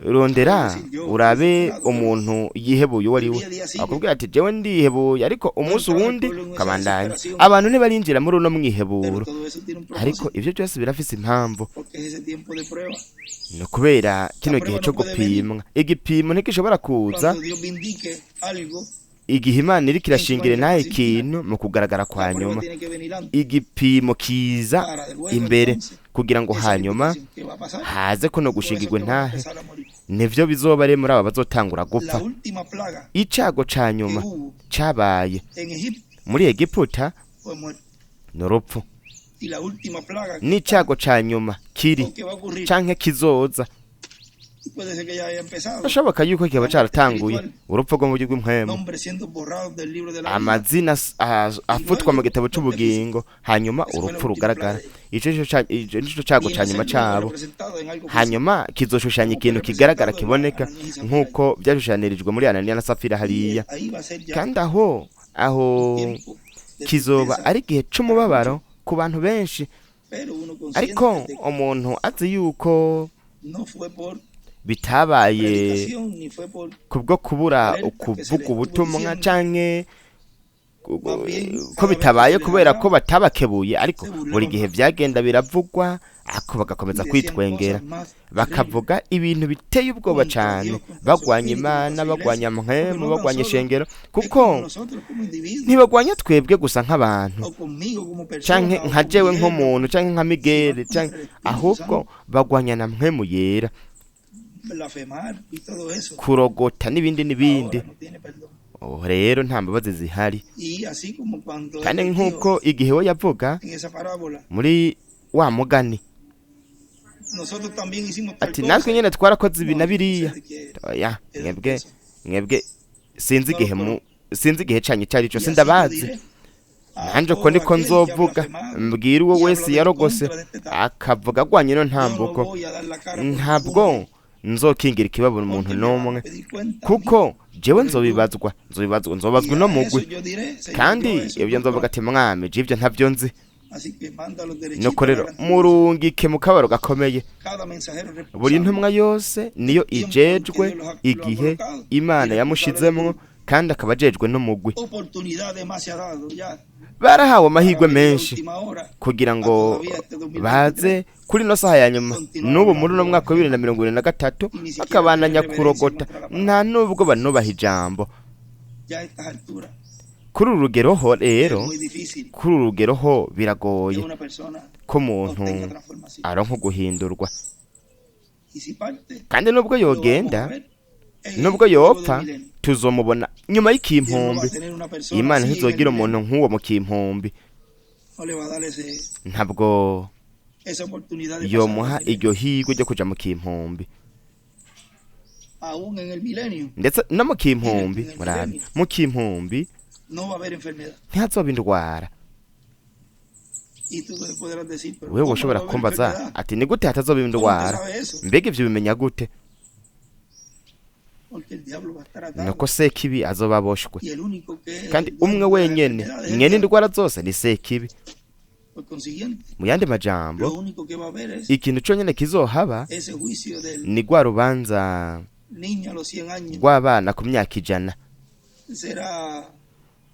rondera urabe umuntu yihebuye uwo ari we, akubwira ati jewe ndihebuye, ariko umunsi wundi kabandanya. Abantu ntibarinjira muri uno mwiheburo, ariko ivyo byose birafise impamvu. No kubera kino gihe cyo gupimwa, igipimo ntigishobora kuza igihe Imana iriko irashingire naye ikintu mu kugaragara kwa nyuma. Igipimo kiza imbere kugira ngo hanyuma haze ko no gushingirwe ntahe. Nivyo bizoba rero muri aba bazotangura gupfa. Icago ca nyuma cabaye muri Egiputa n'urupfu, n'icago ca nyuma kiri canke kizoza. Bashoboka yuko kiba caratanguye urupfu rwo mu buryo bw'Impwemu, amazina afutwa mu gitabo c'ubugingo, hanyuma urupfu rugaragara. Ico nico cago ca nyuma cabo, hanyuma kizoshushanya ikintu kigaragara kiboneka, nk'uko byashushanirijwe muri Ananiya na Safira hariya. Kandi aho kizoba ari igihe c'umubabaro ku bantu benshi, ariko umuntu azi yuko bitabaye kubwo kubura ukuvuga ubutumwa canke ko bitabaye kubera ko batabakebuye, ariko buri gihe byagenda biravugwa, ako bagakomeza kwitwengera, bakavuga ibintu biteye ubwoba cane, bagwanya Imana, bagwanya Mpwemu, bagwanya ishengero, kuko ntibagwanya twebwe gusa nk'abantu canke nka jewe nk'umuntu canke nka Migere, ahubwo bagwanya na Mpwemu yera, kurogota n'ibindi n'ibindi. Rero nta mbabazi zihari. Kandi nk'uko igihe we yavuga muri wa mugani ati natwe nyene twarakoze ibi na biriya, oya mwebwe sinzi igihe canye cari cyo, sindabazi nanje ko niko nzovuga. Mbwira uwo wese yarogose akavuga agwanye no ntambuko, ntabwo nzokingira ikibabura umuntu n'umwe, kuko jewe nzobazwa no mugwi, kandi ibyo nzovuga ati Mwami je ibyo ntavyo nzi. Nuko rero murungike mu kabaro gakomeye. Buri ntumwa yose niyo ijejwe igihe Imana yamushizemwo, kandi akaba ajejwe n'umugwi. Barahawe amahirwe menshi kugira ngo baze kuri no saha ya nyuma. N'ubu muri no mwaka wa 2023 bakabandanya kurogota, nta nubwo banubaha ijambo. Kuri urugero ho rero, kuri urugero ho biragoye ko umuntu aronka guhindurwa. Kandi nubwo yogenda, nubwo yopfa, tuzomubona nyuma y'ikimpumbi. Imana ntizogira umuntu nk'uwo mu kimpumbi, ntabwo yomuha iryo higwe ryo kuja mu kimpumbi. Ndetse no mu kimpumbi, murabe mu kimpumbi ntihazoba indwara. Wewe woshobora kumbaza ati ni gute hatazoba indwara? Mbega ivyo bimenya gute? nuko sekibi azoba aboshwe, kandi umwe wenyene mwene indwara zose ni sekibi. Mu yandi majambo, ikintu conyene kizohaba ni rwa rubanza rw'abana ku myaka 100.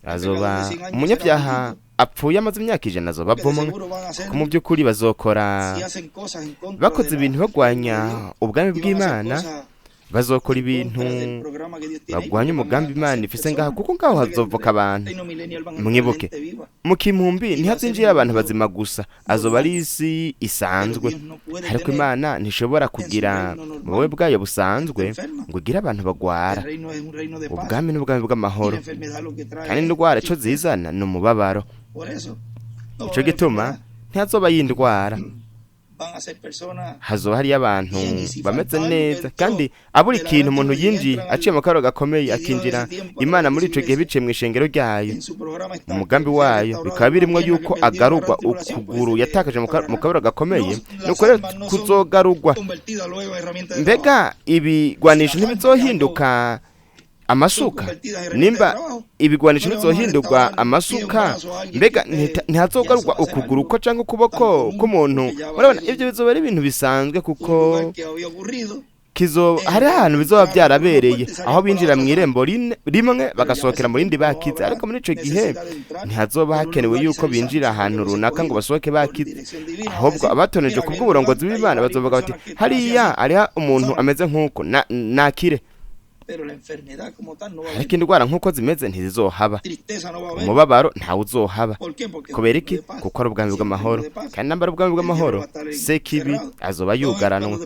Azoba umunyabyaha apfuye amaze imyaka 100 azoba avumwe, kuko mu by'ukuri bazokora bakoze ibintu bagwanya ubwami bw'Imana, bazokora ibintu bagwanya umugambi Imana ifise ngaho, kuko ngaho hazovuka abantu. Mwibuke mu kimumbi ntihazinjira abantu bazima gusa, azoba ari isi isanzwe, ariko Imana ntishobora kugira mu buwe bwayo busanzwe ngo ugire abantu bagwara. Ubwami n'ubwami bw'amahoro, kandi indwara ico zizana ni umubabaro. Ico gituma ntihazoba yindwara, hazoba hariyo abantu bameze neza, kandi aburi ikintu umuntu yinjiye aciye mu karo gakomeye akinjira Imana muri ico gihe biciye mu ishengero ryayo, mu mugambi wayo bikaba birimwo yuko agarurwa ukuguru yatakaje mu kabaro gakomeye, nuko rero kuzogarurwa. Mbega ibigwanisho ntibizohinduka amasuka? Nimba ibigwanisho bizohindurwa amasuka, mbega ntihazogarurwa ukuguru ko canke ukuboko k'umuntu? Urabona ivyo bizoba ari ibintu bisanzwe, kuko hari ahantu bizoba byarabereye, aho binjira mu irembo rimwe bagasohokera mu rindi bakize, ariko muri ico gihe ntihazoba hakenewe yuko binjira ahantu runaka ngo basohoke bakize, ahubwo abatoneje ku bw'uburongozi bw'Imana bazovuga bati hariya ariha umuntu ameze nk'uko nakire. Ariko indwara nk'uko zimeze ntizizohaba, umubabaro ntawe uzohaba. Kubera iki? Kuko ari ubwami bw'amahoro, kandi nambara ubwami bw'amahoro sekibi azoba yugaranwa.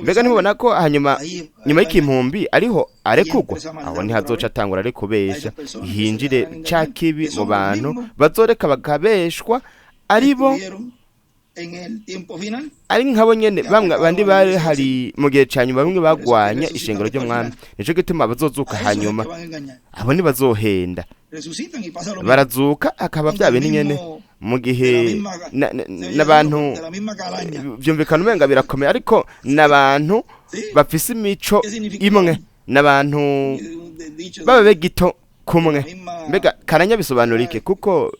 Mbega ntibona ko nyuma y'ikimpumbi ariho arekugwa? Aho ntihazoca atangura ari kubesha, hinjire ca kibi mu bantu bazoreka bakabeshwa, aribo ari nkabo nyene bamwe bandi bari hari mu gihe ca nyuma bamwe bagwanya ishengero ry'umwami. Nico gituma bazozuka hanyuma, abo ntibazohenda, barazuka akaba bya bintu nyene mu gihe n'abantu byumvikana umenga birakomeye, ariko n'abantu bafise imico imwe, n'abantu babe gito kumwe. Mbega karanya bisobanura iki? Kuko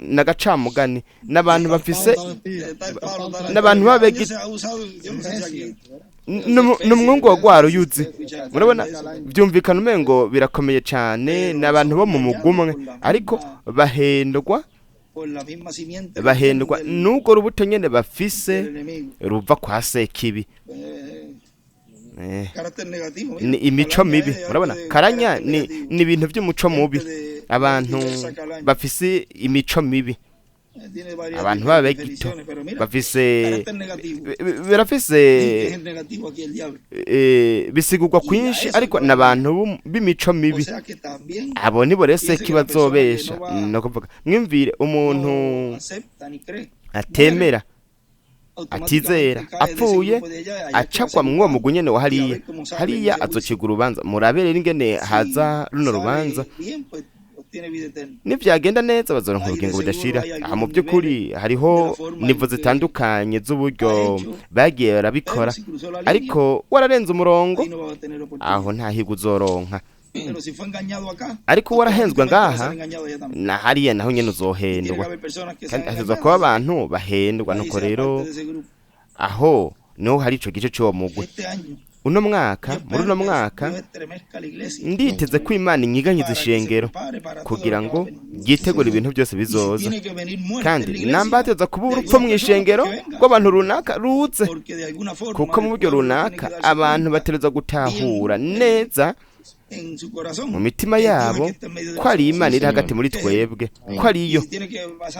nagacamugani n'abantu bafise n'abantu babe n'umwungu wa gwaro yuzi. Murabona byumvikana umengo birakomeye cyane, n'abantu bo mu mugumwe, ariko bahendwa n'ubwo rubuto nyene bafise ruva kwa sekibi. Ni imico mibi. Murabona karanya ni ibintu by'umuco mubi, abantu bafise imico mibi, abantu babe gito birafise bisigurwa kwinshi, ariko n'abantu b'imico mibi, abo nibo rese kibazobesha. No kuvuga mwimvire umuntu atemera atizera apfuye acakwa mwo mugunyene wa hariya azokigura urubanza. Murabere ingene haza runo rubanza, nivyagenda neza bazoronka ubugingo budashira. Aha mu by'ukuri hariho nivo zitandukanye z'uburyo bagiye barabikora, ariko wararenze umurongo aho nta higo uzoronka. Ariko warahenzwe ngaha na hariya naho nyene uzohendwa, kandi hazoza kuba abantu bahendwa. Nuko rero aho niho hari ico gice c'uwo mugwe. Muri uno mwaka nditeze ko Imana inyiganyiza ishengero kugira ngo yitegure ibintu byose bizoza, kandi nambateza kuba urupfu mu ishengero rw'abantu runaka ruze, kuko mu buryo runaka abantu batereza gutahura neza mu mitima yabo ko ari Imana iri hagati muri twebwe, ko ariyo.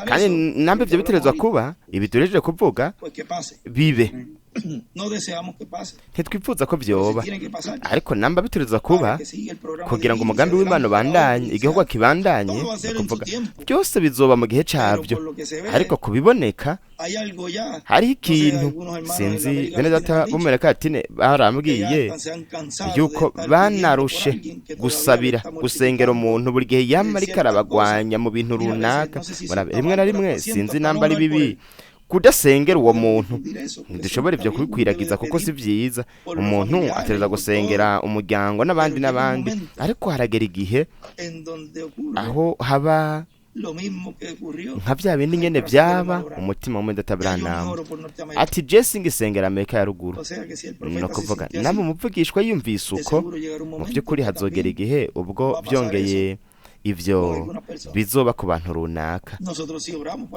Kandi nambe ivyo biterezwa kuba ibi turejeje kuvuga bibe, ntitwifuza ko vyoba, ariko namba biterezwa kuba kugira ngo umugambi w'Imana ubandanye, igihugu kibandanye, kuvuga byose bizoba mu gihe cavyo. Ariko kubiboneka hari ikintu sinzi bene data b'Umereka Latine barambwiye yuko banarushe gusabira gusengera umuntu buri gihe yama ariko arabagwanya mu bintu runaka. Rimwe na rimwe sinzi namba ari bibi kudasengera uwo muntu. Ntidushobora ibyo kubikwiragiza kuko si byiza. Umuntu ategereza gusengera umuryango n'abandi n'abandi, ariko haragera igihe aho haba nka bya bindi nyene byaba umutima w'Umwendata Branham ati Jesse ngisengera Amerika ya ruguru. No kuvuga namwe umuvugishwa yumvise uko mu by'ukuri hazogera igihe ubwo byongeye ivyo bizoba ku bantu runaka.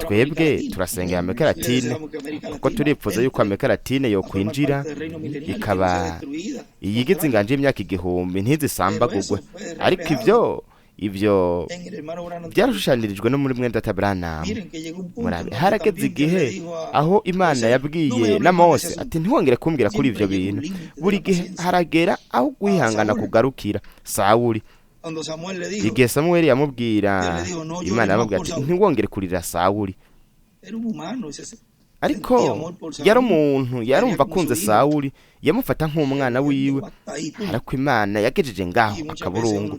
Twebwe turasengera Amerika Latine kuko turipfuza yuko Amerika Latine yo kwinjira ikaba iyigize inganje y'imyaka 1000 ntizisambagurwe, ariko ivyo byarushushanirijwe no muri Mwendata Branham. Murabe harageze igihe aho Imana yabwiye na Mose ati ntiwongere kumbwira kuri ivyo bintu. Buri gihe haragera aho guhangana kugarukira Sawuli. Igihe Samuel yamubwira, Imana yamubwira ati ntiwongere kurira Sawuli. Ariko yari umuntu yarumva akunze Sawuli, yamufata nk'umwana wiwe, ariko Imana yagejeje ngaho akaburungu.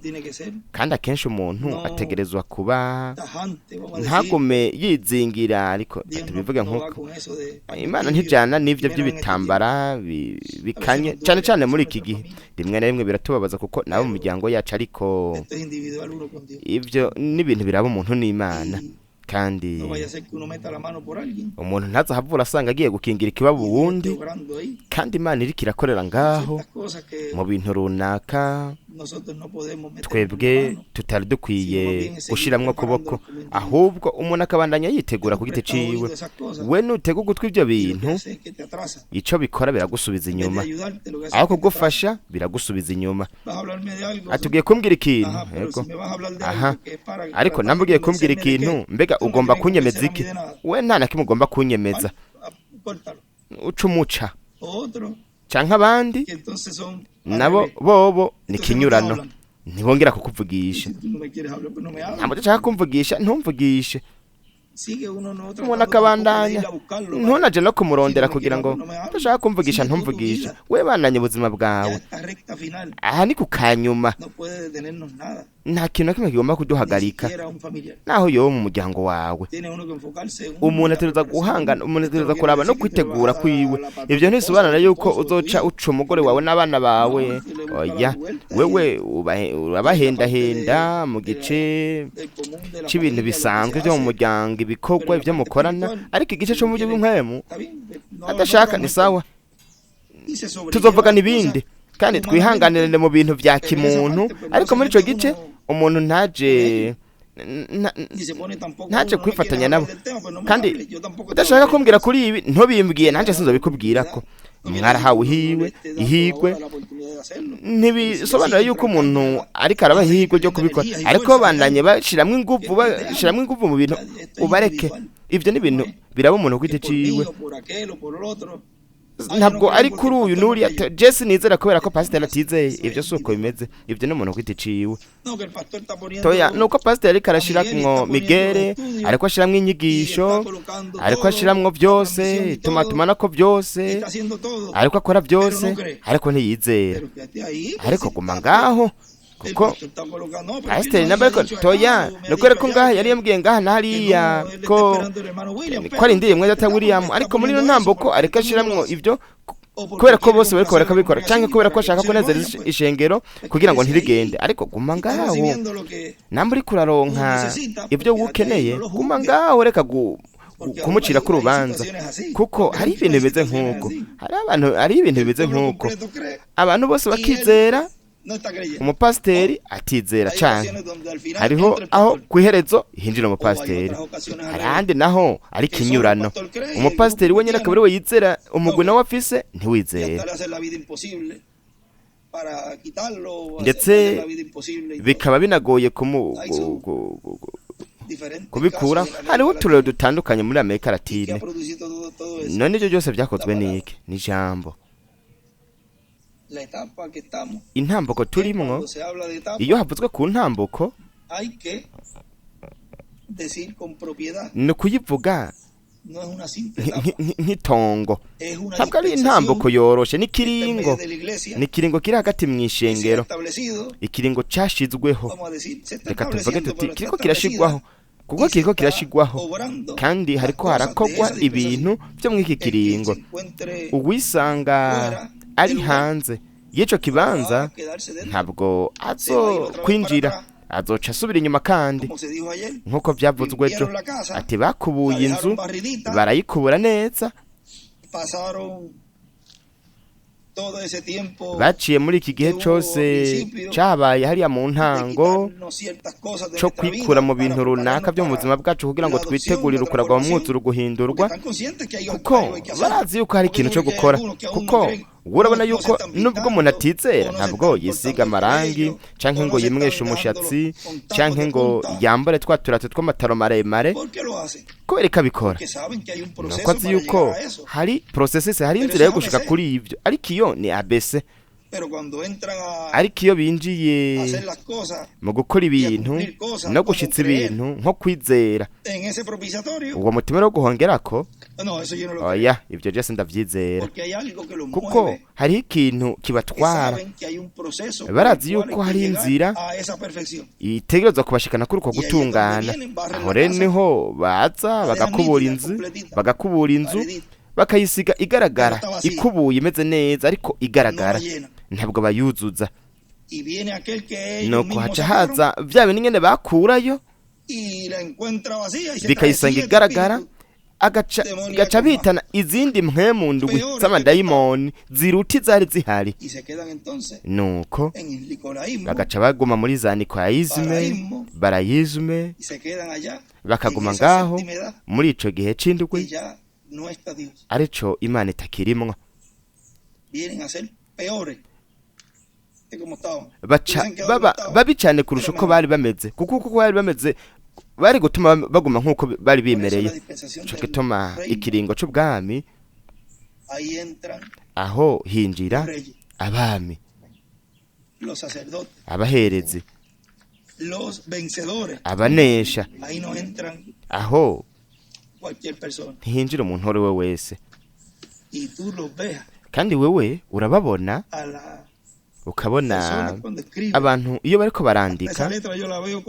Kandi akenshi umuntu ategerezwa kuba ntagume yizingira, ariko tubivuge nk'uko Imana ntijana n'ivyo by'ibitambara bikanye cyane cyane muri iki gihe. Rimwe na rimwe biratubabaza kuko nabo mu muryango yacu, ariko ivyo n'ibintu biraba umuntu n'Imana. Kandi umuntu ntazahavura asanga agiye gukingira ikibabo wundi, kandi Imana iriko irakorera ngaho mu bintu runaka twebwe tutari dukwiye gushiramwo kuboko, ahubwo umuntu akabandanya yitegura ku giti ciwe. We nutega ugutwi ivyo bintu, ico bikora biragusubiza inyuma, aho kugufasha biragusubiza inyuma. Atugiye kumbwira ikintu, yego aha, ariko nambugiye kumbwira ikintu, mbega ugomba kunyemeza iki? We nta na kimwe ugomba kunyemeza, ucumuca canke abandi nabo bobo ni kinyurano, ntibongera kukuvugisha. Ntabwo ushaka kumvugisha ntumvugishe. Umuntu akabandanya, ntunaje no kumurondera kugira ngo udashaka kumvugisha ntumvugishe. We bananye ubuzima bwawe, aha ni ku kanyuma. Nta kintu na kimwe kigomba kuduhagarika, naho yowe mu muryango wawe. Umuntu ategereza guhangana, umuntu ategereza kuraba no kwitegura kwiwe. Ivyo ntibisobanura yuko uzoca uca umugore wawe n'abana bawe. Oya, wewe urabahendahenda mu gice c'ibintu bisanzwe byo mu muryango, ibikorwa ivyo mukorana, ariko igice cyo mu buryo bw'impwemu adashaka ni sawa. Tuzovuga n'ibindi kandi twihanganirane mu bintu vya kimuntu, ariko muri ico gice umuntu ntaje kwifatanya nabo. Kandi udashaka kumbwira kuri ibi ntubimbwiye, nanje sinzo bikubwira ko mwarahawe ihigwe. Ntibisobanura yuko umuntu ariko araba ihigwe ryo kubikora, ariko bandanye bashiramwe ingufu mu bintu ubareke. Ivyo ni ibintu biraba umuntu kwite ciwe, ntabwo ari kuri uyu nuri. Jesse nizera kubera ko pastor atizeye, ivyo suko bimeze. Ivyo ni umuntu kwite ciwe. Toya nuko pastor ariko arashiramwo migere, ariko ashiramwo inyigisho, ariko ashiramwo byose, tumatumana ko byose, ariko akora byose, ariko ntiyizera. Ariko guma ngaho kuko pastor nabako toya nokore ko ngaha yari yambwiye ngaha nahariya ko ari ndiye Mwendata William, ariko muri no ntambuko ariko ashiramwo ivyo kubera ko bose bariko barakabikora, canke kubera ko ashaka kunezeza ishengero kugira ngo ntirigende. Ariko guma ngaho, namwe uri kuraronka ivyo ukeneye, guma ngaho, reka kumucira ku rubanza, kuko hari ibintu bimeze nk'uko hari ibintu bimeze nk'uko abantu bose bakizera, umupasiteri atizera cyane. Hariho aho kwiherezo hinjira umupasiteri, harandi naho ari kinyurano. Umupasiteri wenyine akaba ari we yizera, umugwi nawe afise ntiwizera, ndetse bikaba binagoye kubikura. Hariho uturere dutandukanye muri Amerika Latine. None ibyo byose byakozwe n'iki? Ni ijambo. Intambuko turimwo, iyo havuzwe ku ntambuko ni kuyivuga nk'itongo, ntabwo ari intambuko yoroshe. n'ikiringo kiri hagati mu ishengero, ikiringo cashizweho. Reka tuvuge tuti kiriko kirashigwaho kuko kiriko kirashigwaho kandi hariko harakogwa ibintu byo mw'iki kiringo. Uwisanga ari hanze y'ico kibanza ntabwo kwinjira, azoca asubira inyuma. kandi nk'uko byavuzwe ejo ati bakubuye inzu barayikubura neza, baciye muri iki gihe cyose cyabaye hariya mu ntango cyo kwikura mu bintu runaka byo mu buzima bwacu kugira ngo twitegurire ukuragwa mu mwuzuro guhindurwa, kuko barazi yuko hari ikintu cyo gukora. kuko urabona yuko nubwo umuntu atizera ntabwo yisiga amarangi cyangwa ngo yimweshe umushatsi cyangwa ngo yambare twa turato tw'amataro maremare kubera ko abikora. nuko azi yuko hari processes, hari inzira yo gushika kuri ibyo, ariko iyo ni ABC. ariko iyo binjiye mu gukora ibintu no gushitsa ibintu nko kwizera, uwo mutima wo guhongerako, oya ibyo byose ndabyizera, kuko hariho ikintu kibatwara. barazi yuko hari inzira itegerezwa kubashikana kuri uko gutungana. aho rero niho baza bagakubura inzu bakayisiga igaragara, ikubuye imeze neza ariko igaragara, ntabwo bayuzuza. nuko haca haza bya bintu nyene bakurayo bikayisanga igaragara, agaca bitana izindi mpwemu ndwi z'amadayimoni ziruta izari zihari. nuko bagaca baguma muri za nikolayizme, barayizme, bakaguma ngaho muri ico gihe c'indwi arico Imana itakirimwo. baca baba babi cyane kurusha uko bari bameze, kuko uko bari bameze bari gutuma baguma nk'uko bari bimereye. cyo gituma ikiringo c'ubwami aho hinjira abami, abaherezi, abanesha, aho ntihinjira umuntu uwo ari we wese. kandi wewe urababona, ukabona abantu iyo bariko barandika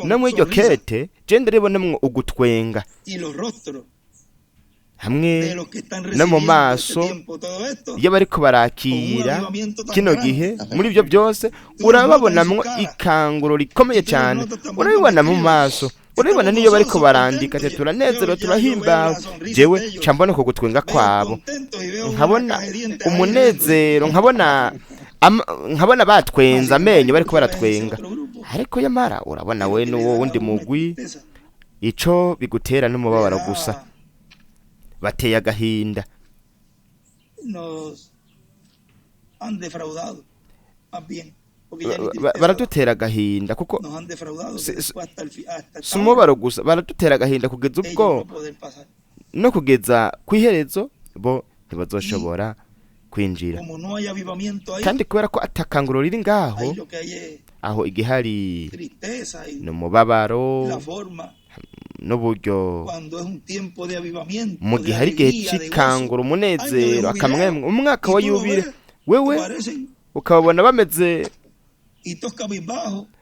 no muri iryo kete genda ribonamwo ugutwenga hamwe no mu maso iyo bariko barakira kino gihe. muri ibyo byose urababonamwo ikanguro rikomeye cyane, urabibona mu maso, urabibona niyo bariko barandika ati turanezerewe turahimbawe. jewe cambona ko gutwenga kwabo, nkabona umunezero, nkabona batwenza amenyo bariko baratwenga. ariko yamara urabona we n'uwo wundi mugwi ico bigutera n'umubabaro gusa, bateye agahinda. baradutera agahinda kuko si umubabaro gusa, baradutera agahinda kugeza ubwo no kugeza kw'iherezo bo ntibazoshobora kwinjira. kandi kubera ko atakanguro riri ngaho, aho igihari n'umubabaro n'uburyo, mu gihe hari igihe c'ikanguro, umunezero, akamwemwe, umwaka wa yubile, wewe ukababona bameze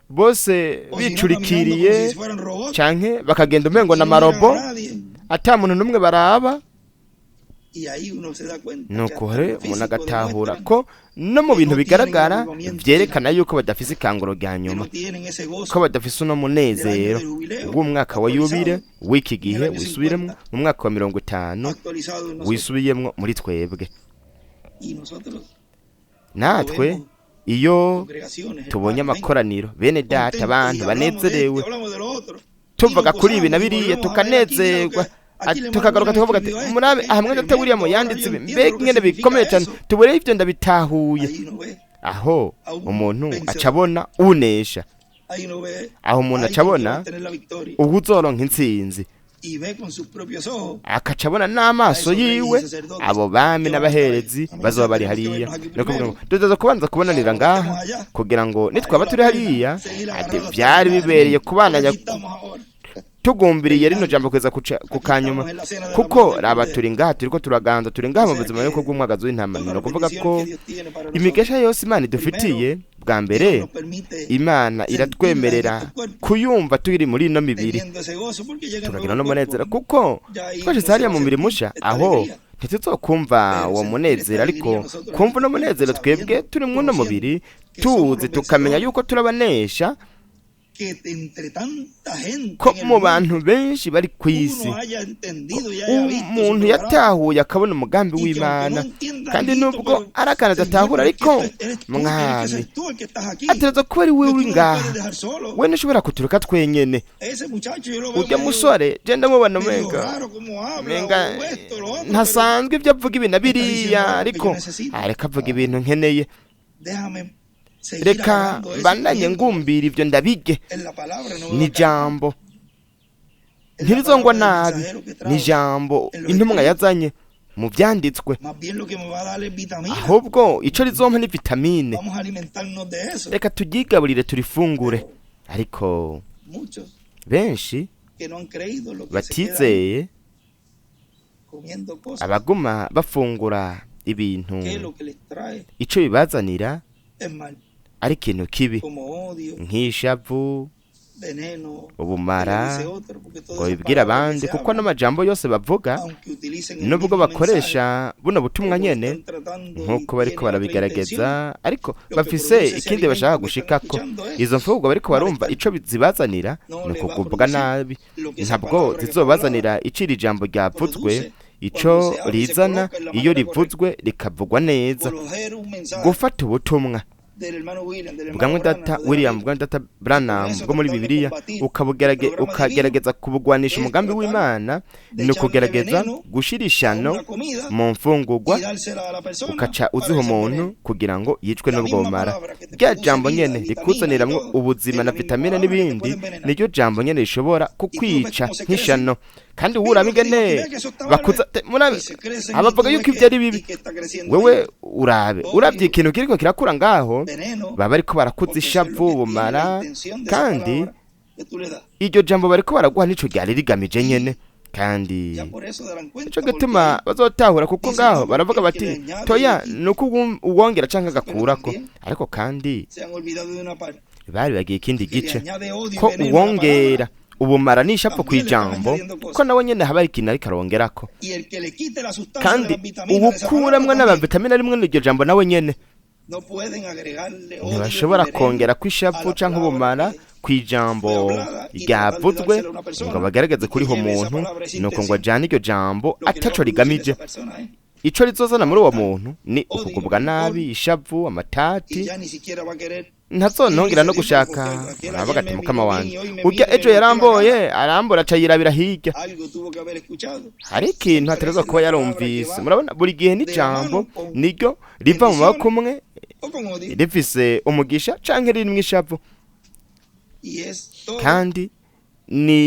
bose bicurikiriye canke bakagenda umengo na marobo, ata muntu n'umwe baraba. nuko rero umuntu agatahura ko no mu bintu bigaragara byerekana yuko badafise ikanguro rya nyuma, ko badafise uno munezero w'umwaka wa yubile w'iki gihe wisubiremwo mu mwaka wa 50 wisubiyemwo muri twebwe. natwe iyo tubonye amakoraniro bene data abantu banezerewe tuvuga kuri ibi na biriya tukanezerwa, tukagaruka tukavuga ati murabe ahamwe data William yanditse mbega ingene bikomeye cyane, tubure ivyo ndabitahuye. aho umuntu acabona unesha, aho umuntu acabona ubuzoronka intsinzi, akacabona n'amaso yiwe abo bami n'abaherezi bazoba bari hariya. no kuvuga ngo tuzaza kubanza kubonanira ngaha kugira ngo nitwaba turi hariya ati byari bibereye kubananya tugumbiriye rino jambo kweza kukanyuma, kuko raba turi ngaha turiko turaganza, turi ngaha mu buzima yuko bw'umwagazo w'intama. no kuvuga ko imigesha yose Imana idufitiye ubwa mbere imana iratwemerera kuyumva turi muri ino mibiri tukagira n'umunezero kuko twashyize hariya mu mirimo musha aho ntituzokumva uwo munezero ariko kumva uno munezero twebwe turi mu uno mubiri tuzi tukamenya yuko turabanesha ko mu bantu benshi bari ku isi umuntu yatahuye akabona umugambi w'Imana kandi nubwo ari akantu adatahura ariko mwami ategerezwa kuba ari wewe uri ngaha we ntushobora kuturuka twenyene urya musore genda mubona menga ntasanzwe ibyo avuga ibintu biriya ariko areka avuga ibintu nkeneye reka mbandanye ngumbira ibyo ndabige ni jambo ntirizongwa nabi ni jambo intumwa yazanye mu byanditswe ahubwo ico rizompa ni vitamine reka tugigaburire turifungure ariko benshi batizeye abaguma bafungura ibintu ico bibazanira ari ikintu kibi nk'ishavu ubumara ngo bibwire abandi kuko n'amajambo yose bavuga nubwo bakoresha buno butumwa nyene nk'uko bariko barabigaragaza ariko bafise ikindi bashaka gushikako izo mfungurwa bariko barumva ico zibazanira ni ukugubwa nabi ntabwo zizobazanira iciri jambo ryavuzwe ico rizana iyo rivuzwe rikavugwa neza gufata ubutumwa bwamwe data William bwa data Branham bwo muri Bibiliya ukagerageza kubugwanisha umugambi w'Imana no kugerageza gushirishano mu mfungurwa ukaca uziho umuntu kugira ngo yicwe n'ubwomara rya jambo nyene rikuzaniramwo ubuzima na vitamine n'ibindi niryo jambo nyene rishobora kukwica nk'ishano kandi urabigene bakuza abavuga yuko ibyo ari bibi wewe urabye ikintu kiriko kirakura ngaho baba ariko barakuza ishavu bumara kandi iryo jambo bariko baraguha nico ryari rigamije nyene kandi ico gituma bazotahura kuko ngaho baravuga bati toya nuko uwongera canke agakurako ariko kandi bari bagiye ikindi gice ko uwongera ubumara n'ishavu kwijambo ko nawe nyene haba ikintu ariko arongerako kandi ubukuramwe n'abavitamine rimwe n'iryo jambo nawe nyene ntibashobora kongera kwishavu canke ubumara kwijambo ryavuzwe ngo bagaragaze kuriho umuntu nuko ngo ajane iryo jambo ataco rigamije ico rizozana muri uwo muntu ni ukugubwa nabi ishavu amatati ntazonongera no gushaka navuga ati mukama wanje urya ejo yaramboye arambora acayirabira hirya hari ikintu haterezwa kuba yarumvise murabona buri gihe n'ijambo niryo riva mu maboko umwe rifise umugisha canke rimwe ishavu kandi ni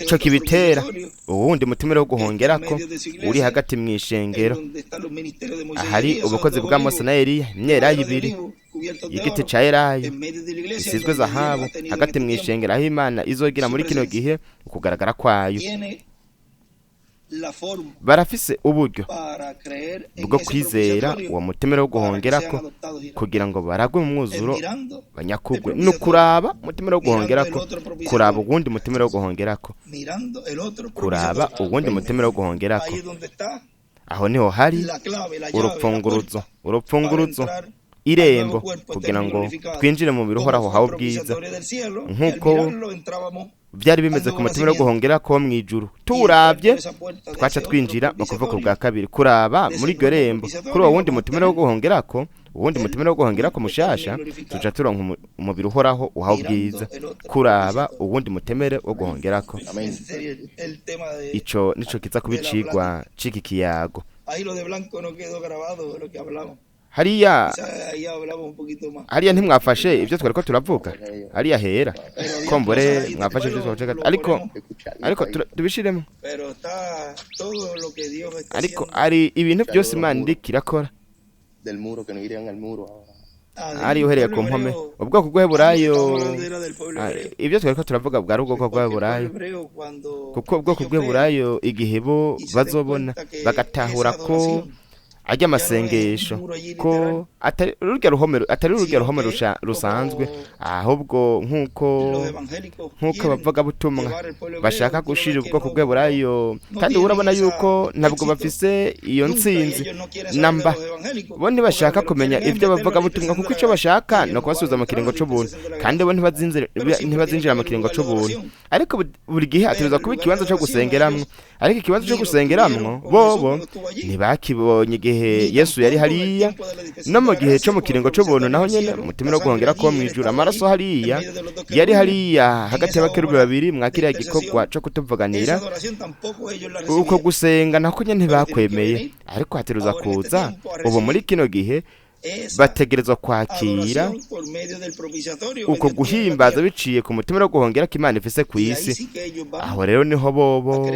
cyo kibitera uwundi mutimere wo guhongerako uri hagati mw'ishengero ahari ubukozi bwa Mose na Eliya imyelayo ibiri igiti ca elayo isizwe zahabu hagati mw'ishengero aho Imana izogira muri kino gihe ukugaragara kwayo barafise uburyo bwo kwizera uwo mutimere wo guhongerako kugira ngo baragwe mu mwuzuro banyakugwe nukuraba mutimere wo guhongerako kuraba uwundi mutimere wo guhongerako kuraba uwundi mutimere wo guhongerako aho niho hari urupfunguruzo irembo kugira ngo twinjire mu biruhoraho hawo bwiza nkuko byari bimeze ku mutima wo guhongera ko mwijuru turavye twaca twinjira mu kuvuka bwa kabiri kuraba muri iryo rembo kuri uwo wundi mutima wo guhongerako uwundi mutima wo guhongerako mushasha tuja turonka umubiri uhoraho uhawo bwiza kuraba uwundi mutemere wo guhongerako ico nico kiza kubicigwa ciki kiyago hariya ntimwafashe ibyo twari ko turavuga hariya hera kombore mwafashe ibyo twavuga ariko tubishiremo ariko ari ibintu byose Imana ikirakora ari uhereye ku mpome ubwoko bw'Heburayo ibyo twari ko turavuga bwa ubwoko bw'Heburayo kuko ubwoko bw'Heburayo igihe bo bazobona bagatahura ko ajya amasengesho ko atari ururya ruhome rusanzwe, ahubwo nk'uko abavuga butumwa bashaka gushira ubwoko bw'Eburayo, kandi urabona yuko ntabwo bafise iyo ntsinzi namba, bo ntibashaka kumenya ibyo bavuga butumwa, kuko icyo bashaka ni ukubasubiza mu kiringo c'ubuntu, kandi bo ntibazinjira mu kiringo c'ubuntu. Ariko buri gihe ategerezwa kuba ikibanza cyo gusengeramwo, ariko ikibanza cyo gusengeramwo bobo ntibakibonye igihe Yesu yari hariya, no mu gihe cyo mu kiringo c'ubuntu naho nyene umutima no guhongera ko mwijura amaraso hariya yari hariya hagati y'abakerubi babiri mwakiriya gikorwa cyo kutuvuganira. Uko gusenga nako nyene ntibakwemeye, ariko hateruza kuza ubu muri kino gihe bategerezwa kwakira uko guhimbaza biciye ku mutima no guhongera ko Imana ifise ku isi. Aho rero niho bobo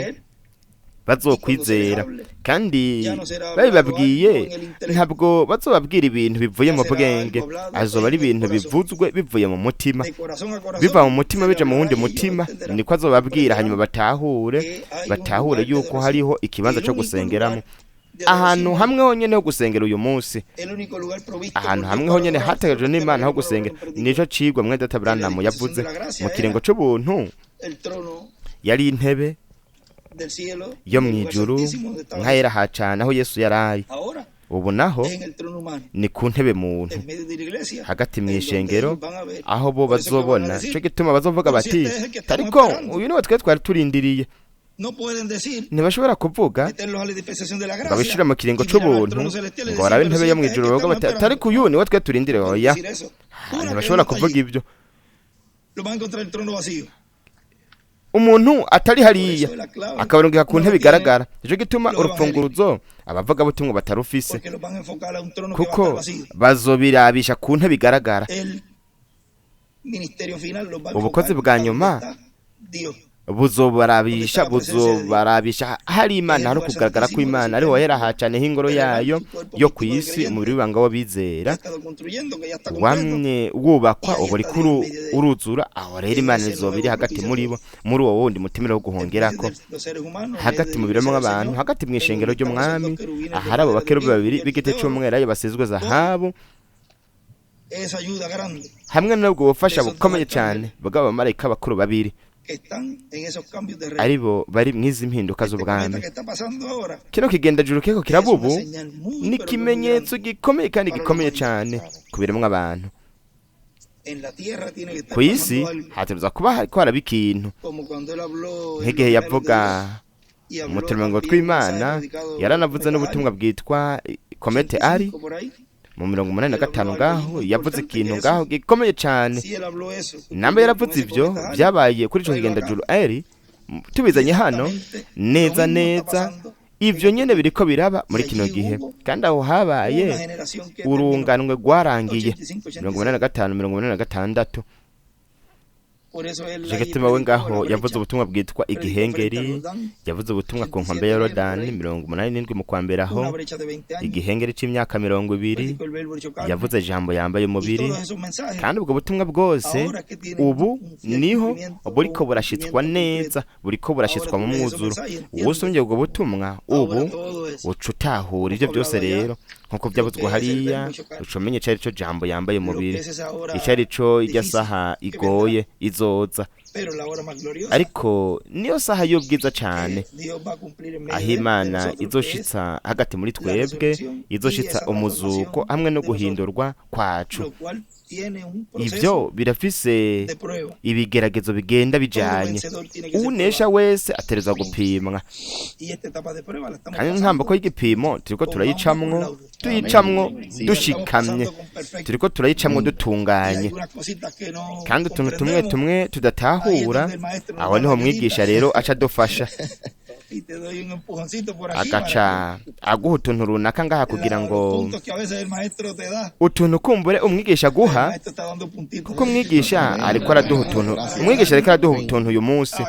bazokwizera, kandi babibabwiye ntabwo bazobabwira ibintu bivuye mu bwenge, azoba ari ibintu bivuzwe bivuye mu mutima, biva mu mutima bija mu wundi mutima, niko azobabwira, hanyuma batahure yuko hariho ikibanza cyo gusengeramo. Ahantu hamwe honyene ho gusengera uyu munsi, ahantu hamwe honyene hategejwe n'Imana ho gusengera, nico cigwa mwene Data Branham yavuze mu kiringo c'ubuntu, yari intebe yo mwijuru nk'ahera hacana aho Yesu yaraye. Ubu naho ni ku ntebe muntu hagati mw'ishengero, aho bo bazobona ico gituma bazovuga bati tariko uyu niwe twari turindiriye. Ntibashobora kuvuga babishira mu kiringo c'ubuntu ngo barabe intebe yo mwijuru, bavuga bati tariko uyu niwe twari turindiriye. Oya, ntibashobora kuvuga ibyo. Umuntu atari hariya akabarungika ku ntebe igaragara, nico gituma urupfunguruzo abavuga butumwa batarufise, kuko bazobirabisha ku ntebe igaragara. Ubukozi bwa nyuma buzobarabisha hari Imana, hari kugaragara ko Imana ariho yera hacane h'ingoro yayo yo ku isi, umubiri w'ibanga w'abizera wamwe wubakwa ubu rikuru uruzura. Aho rero Imana izobiri hagati muri bo, muri uwo wundi mutima wo guhongerako, hagati mu biremwa abantu, hagati mw'ishengero ry'umwami, ahari abo bakerubi babiri b'igiti c'umwera ayo basizwe zahabu, hamwe n'ubwo bufasha bukomeye cyane bw'aba bamarayika bakuru babiri aribo bari mwizi mpinduka z'ubwami. Kino kigendajuru keko kirabubu ni ikimenyetso gikomeye kandi gikomeye cyane ku biremwa abantu. Ku isi hategerezwa kuba hariko haraba ikintu, nk'igihe yavuga mu turemangingo tw'Imana, yaranavuze n'ubutumwa bwitwa komete ari mu 85 ngaho, yavuze ikintu ngaho gikomeye cyane. Namba yaravuze ibyo byabaye kuri ico kigendajuru ari tubizanye hano neza ivyo nyene biriko biraba muri kino gihe, kandi aho habaye urunganwe rwarangiye 85-86. Jegetuma we ngaho yavuze ubutumwa bwitwa igihengeri, yavuze ubutumwa ku nkombe ya Yorodani 87 mu kwambera aho, igihengeri c'imyaka 20, yavuze ijambo yambaye umubiri. Kandi ubwo butumwa bwose ubu niho buriko burashitswa neza, buriko burashitswa mu mwuzuro. Usomye ubwo butumwa ubu ucutahura ivyo byose rero nkuko byavuzwe hariya, ucomenye cari co jambo yambaye umubiri, icari co irya saha igoye izoza. Ariko niyo saha y'ubwiza cyane, aho Imana izoshitsa hagati muri twebwe, izoshitsa umuzuko hamwe no guhindurwa kwacu. Ivyo birafise ibigeragezo bigenda bijanye, unesha wese aterezwa gupimwa, kandi ntambako y'igipimo turiko turayicamwo dushikamye, turiko turayicamwo dutunganye, kandi utuntu tumwe tudatahura, aho niho mwigisha rero aca dufasha, agaca aguha utuntu runaka ngaha kugira ngo utuntu kumbure umwigisha guha, kuko umwigisha ariko araduha utuntu uyu munsi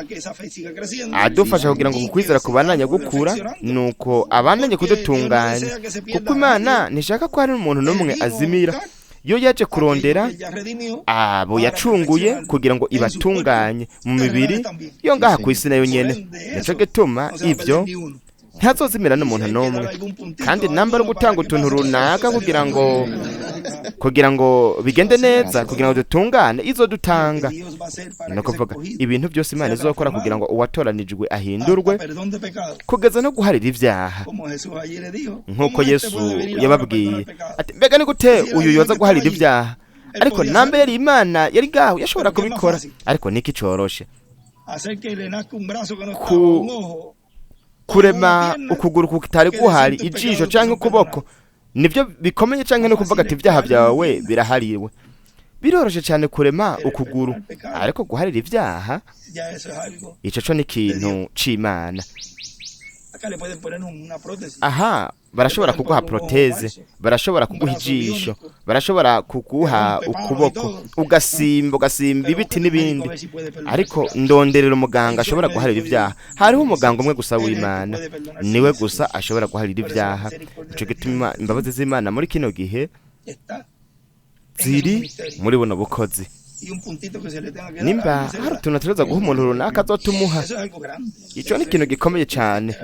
adufasha kugira ngo kukwizera kubananye gukura, nuko abananye kudutunganya, kuko Imana ntishaka ko hari umuntu n'umwe azimira. Yo yaje kurondera abo yacunguye kugira ngo ibatunganye mu mibiri yo ngaha ku isi nayo nyene. Nico gituma ivyo ntazozimira n'umuntu n'umwe. Kandi namba ari gutanga utuntu runaka kugira ngo bigende neza, kugira ngo dutungane, izo dutanga. Ni ukuvuga ibintu byose Imana izokora kugira ngo uwatoranijwe ahindurwe, kugeza no guharira ibyaha, nk'uko Yesu yababwiye ati mbega ni gute uyu yoza guharira ibyaha? Ariko nambe yari Imana yari gaho yashobora kubikora. Ariko niki coroshe kurema ukuguru kutari guhari, ijisho canke ukuboko, nivyo bikomeye, canke no kuvuga ati ibyaha byawe birahariwe. Biroroshe cyane kurema ukuguru, ariko guharira ibyaha ico co ni ikintu c'Imana. Aha barashobora kuguha proteze, barashobora kuguha ijisho, barashobora kuguha ukuboko, ugasimba ibiti n'ibindi, ariko ndonderera umuganga ashobora guharira ibyaha. Hariho umuganga umwe gusa w'Imana, niwe gusa ashobora guharira ibyaha. Ico gituma imbabazi z'Imana muri kino gihe ziri muri buno bukozi. Nimba hari utuntu tuza guha umuntu runaka azotumuha, ico ni ikintu gikomeye cyane,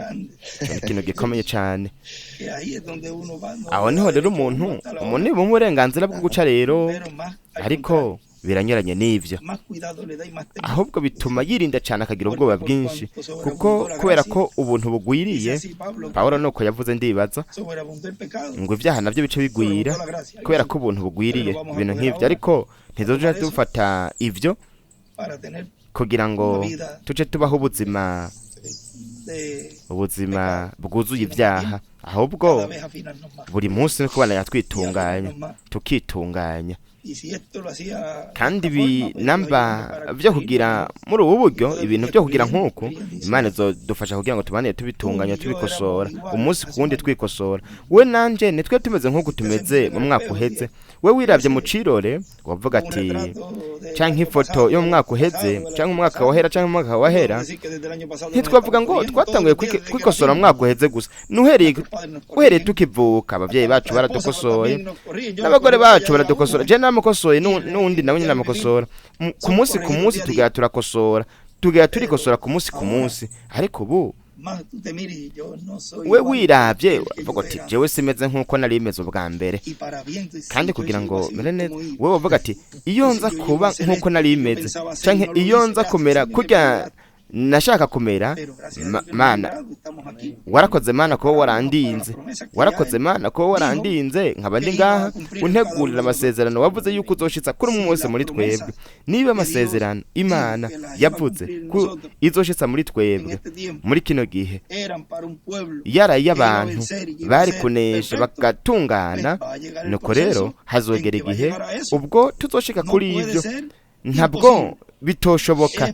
aho niho rero umuntu ni uburenganzira bwo guca rero, ariko biranyuranye n'ivyo, ahubwo bituma yirinda cyane, akagira ubwoba bwinshi, kuko kubera ko ubuntu bugwiriye. Pawulo nuko yavuze, ndibaza ngo ibyaha navyo bice bigwira kubera ko ubuntu bugwiriye, ibintu nk'ivyo. Ariko ntizoja dufata ivyo kugira ngo tuce tubaho ubuzima bwuzuye ibyaha, ahubwo buri munsi no kubana yatwitunganya, tukitunganya. Kandi namba byo kugira muri ubu buryo, ibintu byo kugira nk'uko, Imana izodufasha kugira ngo tubane tubitunganya, tubikosora umunsi ku wundi, twikosora. We nanje nitwe tumeze nk'uko tumeze mu mwaka uheze. We wiravye mu cirore wavuga ati canke ifoto yo mu mwaka uheze, canke umwaka wahera, canke umwaka wahera, ntitwavuga ngo twatanguye kwikosora mu mwaka uheze gusa. Uhereye tukivuka abavyeyi bacu baradukosoye, n'abagore bacu baradukosora, je namukosoye n'undi nawe nyine namukosora. Ku munsi tugaya turakosora, tugaya turikosora ku munsi. Ariko ubu we wiravye uvuga ati jewe simeze nk'uko nari meze ubwa mbere. Kandi kugira ngo mere neza, wewe uvuga ati iyo nza kuba nk'uko nari meze, canke iyo nza kumera kurya nashaka kumera, Mana warakoze, Mana ko warandinze, nkaba ndi ngaha untegurira amasezerano wavuze yuko uzoshitsa kuri umwe wese muri twebwe. Niba amasezerano Imana yavuze ko izoshitsa muri twebwe muri kino gihe, yaraye abantu bari kunesha bagatungana, nuko rero hazogera igihe ubwo tuzoshika kuri ivyo. Ntabwo bitoshoboka,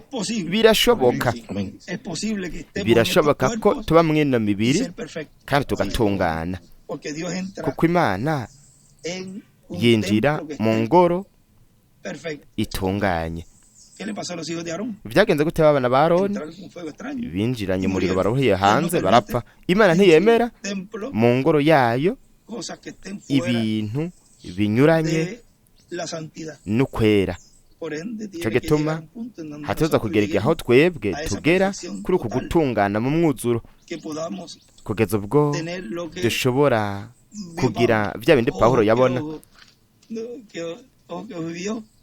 birashoboka ko tuba mwino mibiri kandi tugatungana, kuko Imana yinjira mu ngoro itunganye. Vyagenze gute abana ba Aroni? Binjiranye umuriro, baruhiye hanze, barapfa. Imana ntiyemera mu ngoro yayo ibintu binyuranye n'ukwera. Ico gituma hatuza kugera igihe aho twebwe tugera kuri uku gutungana mu mwuzuro, kugeza ubwo dushobora kugira vya bindi Pawulo yabona,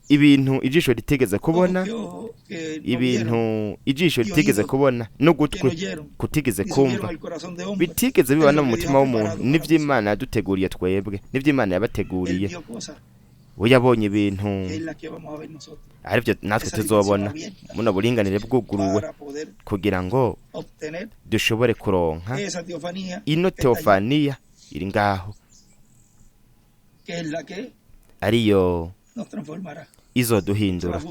ibintu ijisho ritigeze kubona, n'ugutwi kutigeze kumva, bitigeze bibana mu mutima w'umuntu. N'ivyo Imana yaduteguriye twebwe, n'ivyo Imana yabateguriye. We yabonye ibintu arivyo natwe tuzobona, muno buringanire bwuguruwe, kugira ngo dushobore kuronka ino teofaniya iri ngaho, ariyo izoduhindura.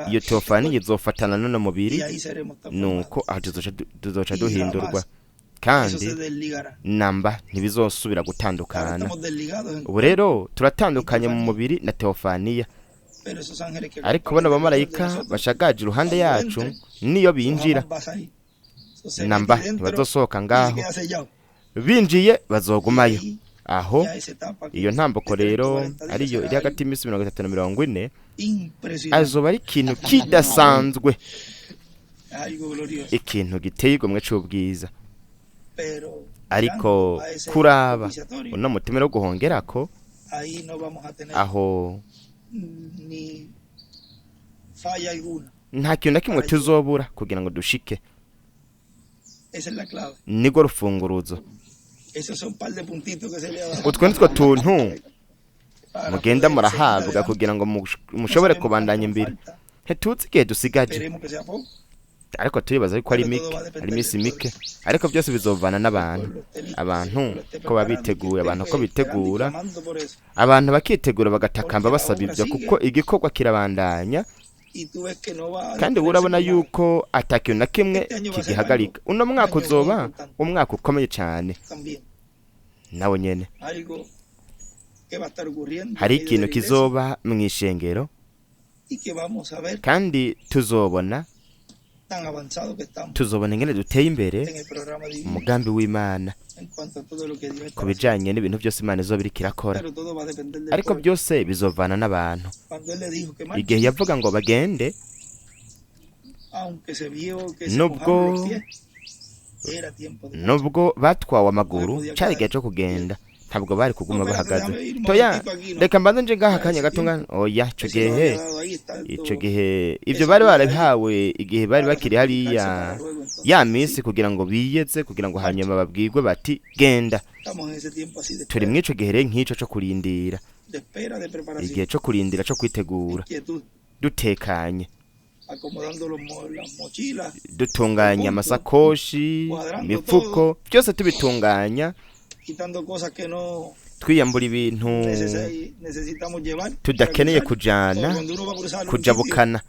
Iyo teofaniya izofatana n'uno mubiri, nuko aho tuzoca duhindurwa, kandi namba ntibizosubira gutandukana. Ubu rero turatandukanye mu mubiri na teofaniya, ariko bano bamarayika bashagaje iruhande yacu, niyo binjira namba ntibazosohoka ngaho, binjiye bazogumayo aho. Iyo ntambuko rero ariyo iri hagati y'imisi 30 na 40, azoba ari ikintu kidasanzwe, ikintu giteye igomwe c'ubwiza. ariko kuraba uno mutemere wo guhongerako aho nta kintu na kimwe tuzobura kugira ngo dushike. Niko rufunguruzo. Utwo nitwo tuntu mugenda murahabwa kugira ngo mushobore kubandanya imbere. Ntituzi igihe dusigaje, ariko turibaza ko ari iminsi mike, ariko byose bizovana n'abantu. Abantu ko babiteguye, abantu ko bitegura, abantu bakitegura bagatakamba basaba ibyo, kuko igikorwa kirabandanya. Kandi urabona yuko atakintu na kimwe kigihagarika. Uno mwaka uzoba umwaka ukomeye cyane nawe nyene. Hari ikintu kizoba mu ishengero kandi tuzobona ingene duteye imbere umugambi w'Imana ku bijanye n'ibintu byose Imana izoba iriko irakora, ariko byose bizovana n'abantu. Igihe yavuga ngo bagende, nubwo batwawe amaguru cari igihe co kugenda, ntabwo bari kuguma bahagaze. Toya reka mbanze nje ngaha kanya gatunga. Oya, ico gihe ivyo bari barabihawe igihe bari bakiri hariya ya misi, kugira ngo biyeze, kugira ngo hanyuma babwirwe bati genda. Turi mwico gihe rero nk'ico co kurindira, igihe co kurindira, co kwitegura, dutekanye, dutunganya amasakoshi, imifuko, byose tubitunganya, twiyambura ibintu tudakeneye kujabukana.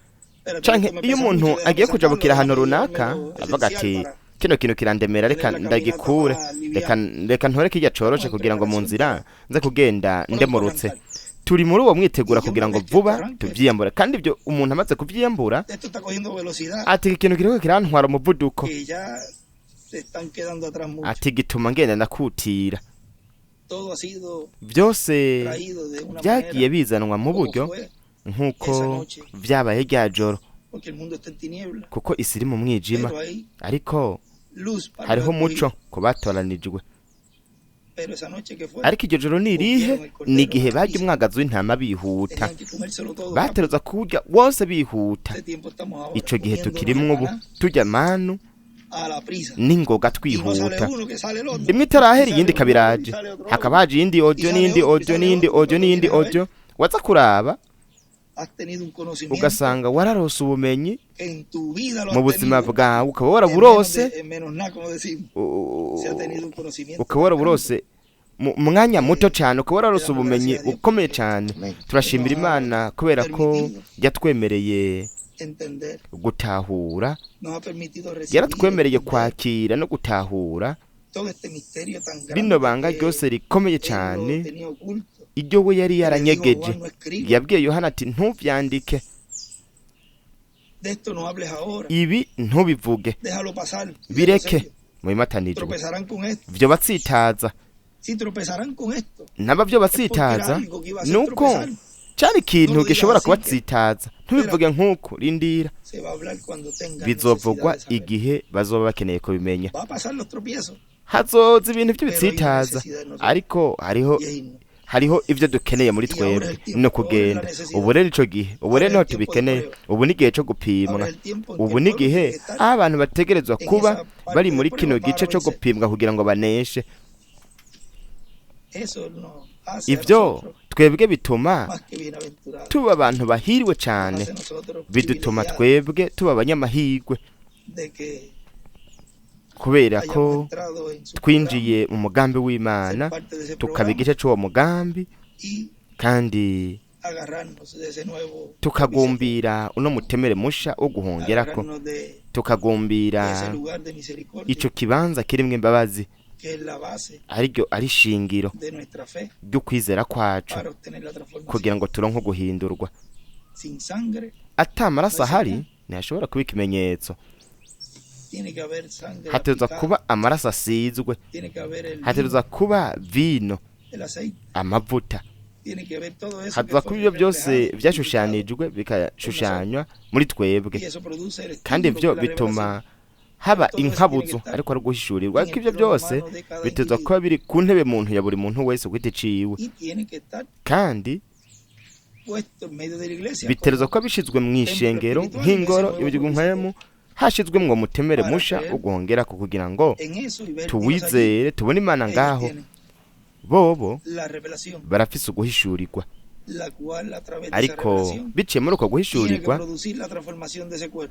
Canke iyo umuntu agiye kujabukira ahantu runaka avuga ati kino kintu kirandemera, reka ndagikure, reka ntore kijya coroshe kugira ngo mu nzira nze kugenda ndemurutse. Turi muri uwo mwitegura kugira ngo vuba tuvyiyambura, kandi ibyo umuntu amaze kuvyiyambura ati ikintu kiriko kirantwara umuvuduko, ati gituma ngenda ndakutira. Byose byagiye bizanwa mu buryo nk'uko vyabaye rya joro, kuko isi iri mu mwijima, ariko hariho umuco ku batoranijwe. Ariko iryo joro ni irihe? Ni igihe barya umwagazi w'intama bihuta, bateruza kurya wose bihuta. Ico gihe tukirimwo ubu, turya manu n'ingoga twihuta. Rimwe itarahera iyindi kabiraje, hakaba haje iyindi audio n'iyindi audio. Waza kuraba ugasanga wararose ubumenyi mu buzima bwawe, ukaba waraburose mu mwanya muto cyane, ukaba wararose ubumenyi ukomeye cyane. Turashimira Imana kubera ko yatwemereye gutahura, yaratwemereye kwakira no gutahura rino banga ryose rikomeye cyane, iryo we yari yaranyegeje. Yabwiye Yohana ati ntuvyandike, ibi ntubivuge, bireke mu bimatanijwe. Vyo batsitaza, naba vyo batsitaza nuko cari ikintu gishobora kubatsitaza. Ntubivuge nk'uko, rindira, bizovugwa igihe bazoba bakeneye kubimenya. Hazoza ibintu by'ibitsitaza, ariko hariho ivyo dukeneye muri twebwe no kugenda. Ubu rero ico gihe, ubu rero niho tubikeneye. Ubu ni igihe co gupimwa, ubu ni igihe aho abantu bategerezwa kuba bari muri kino gice co gupimwa kugira ngo baneshe. Ivyo twebwe bituma tuba abantu bahiriwe cyane, bidutuma twebwe tuba abanyamahirwe, kubera ko twinjiye mu mugambi w'Imana, tukaba igice c'uwo mugambi, kandi tukagumbira uno mutemere musha wo guhongerako, tukagumbira ico kibanza kirimwe imbabazi, ari shingiro ryo kwizera kwacu, kugira ngo turonke guhindurwa. Atamaraso ahari ntashobora kuba ikimenyetso. Hategerezwa kuba amaraso asizwe, hategerezwa kuba vino, amavuta, hategerezwa kuba ibyo byose byashushanijwe bikashushanywa muri twebwe, kandi ibyo bituma haba inkabuzo ariko ari guhishurirwa, ariko ibyo byose bitezwa kuba biri ku ntebe muntu ya buri muntu wese ku giti ciwe, kandi biterezwa kuba bishizwe mu ishengero nk'ingoro y'ubugingo hashizwe ngo mutemere musha uguhongera ko kugira ngo tuwizere tubone Imana ngaho. Bobo barafise uguhishurirwa, ariko biciye muri uko guhishurirwa